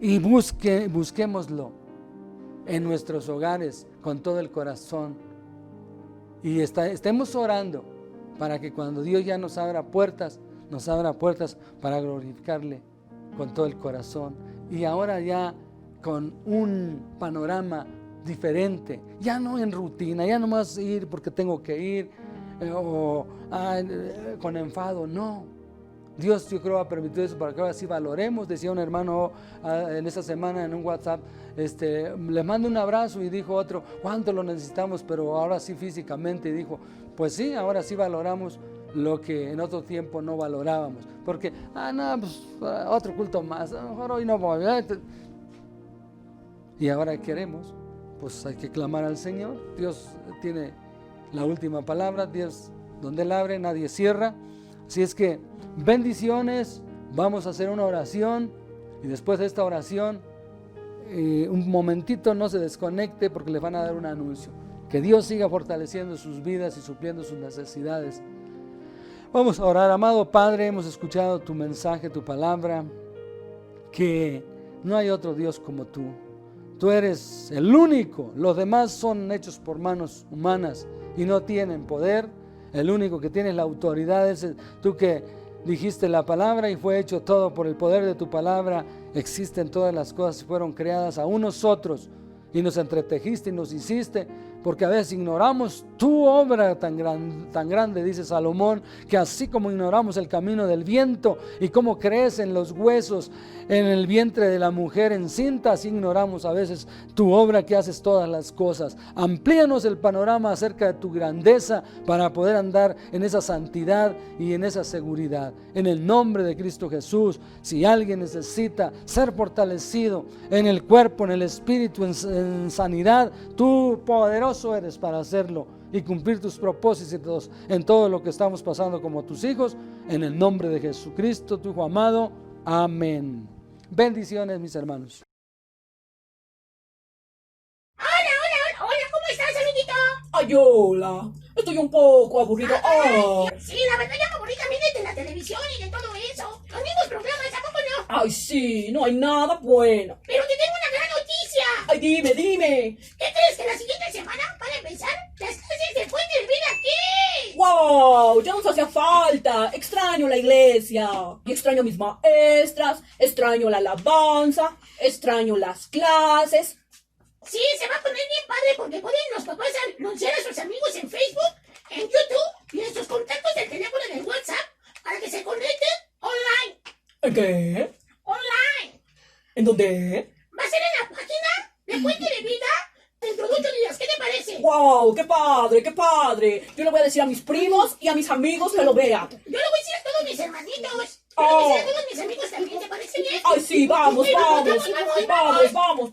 y busquémoslo en nuestros hogares con todo el corazón, y estemos orando para que cuando Dios ya nos abra puertas para glorificarle con todo el corazón, y ahora ya con un panorama diferente, ya no en rutina, ya no más ir porque tengo que ir con enfado. No, Dios yo creo ha permitido eso para que ahora sí valoremos. Decía un hermano en esta semana en un WhatsApp, le mando un abrazo, y dijo otro, ¿cuánto lo necesitamos? Pero ahora sí físicamente, y dijo, pues sí, ahora sí valoramos lo que en otro tiempo no valorábamos, porque, pues otro culto más, a lo mejor hoy no voy, y ahora queremos, pues hay que clamar al Señor. Dios tiene la última palabra, Dios donde Él abre nadie cierra. Así es que bendiciones, vamos a hacer una oración Y después de esta oración, un momentito no se desconecte porque les van a dar un anuncio. Que Dios siga fortaleciendo sus vidas y supliendo sus necesidades. Vamos a orar. Amado Padre, hemos escuchado tu mensaje, tu palabra, que no hay otro Dios como tú. Tú eres el único. Los demás son hechos por manos humanas y no tienen poder. El único que tiene la autoridad es tú, que dijiste la palabra y fue hecho todo por el poder de tu palabra. Existen todas las cosas y fueron creadas aún nosotros, y nos entretejiste y nos hiciste, porque a veces ignoramos tu obra tan grande, dice Salomón, que así como ignoramos el camino del viento y cómo crecen los huesos en el vientre de la mujer encinta, así ignoramos a veces tu obra, que haces todas las cosas. Amplíanos el panorama acerca de tu grandeza para poder andar en esa santidad y en esa seguridad. En el nombre de Cristo Jesús, si alguien necesita ser fortalecido en el cuerpo, en el espíritu, en sanidad, tú poderoso eres para hacerlo y cumplir tus propósitos en todo lo que estamos pasando como tus hijos. En el nombre de Jesucristo, tu Hijo amado. Amén. Bendiciones, mis hermanos. Hola, ¿cómo estás, amiguito? Ay, hola. Estoy un poco aburrido. Sí, la verdad ya me aburrí también de la televisión y de todo eso. Los mismos programas, ¿a poco no? Ay, sí, no hay nada bueno. Pero te tengo una gran noticia. Ay, dime. ¿Qué crees que la siguiente semana van a empezar las clases de Fuente de Vida aquí? ¡Wow! Ya nos hacía falta. Extraño la iglesia. Y extraño a mis maestras. Extraño la alabanza. Extraño las clases. Sí, se va a poner bien padre porque pueden los papás anunciar a sus amigos en Facebook, en YouTube y en sus contactos del teléfono del WhatsApp para que se conecten online. ¿En qué? Online. ¿En dónde? Va a ser en la página de Fuente de Vida dentro de 8 días. ¿Qué te parece? ¡Wow! ¡Qué padre! Yo le voy a decir a mis primos y a mis amigos que lo vean. Yo le voy a decir a todos mis hermanitos. Yo le voy a decir a todos mis amigos también. ¿Te parece bien? Ay, sí, vamos. Vamos.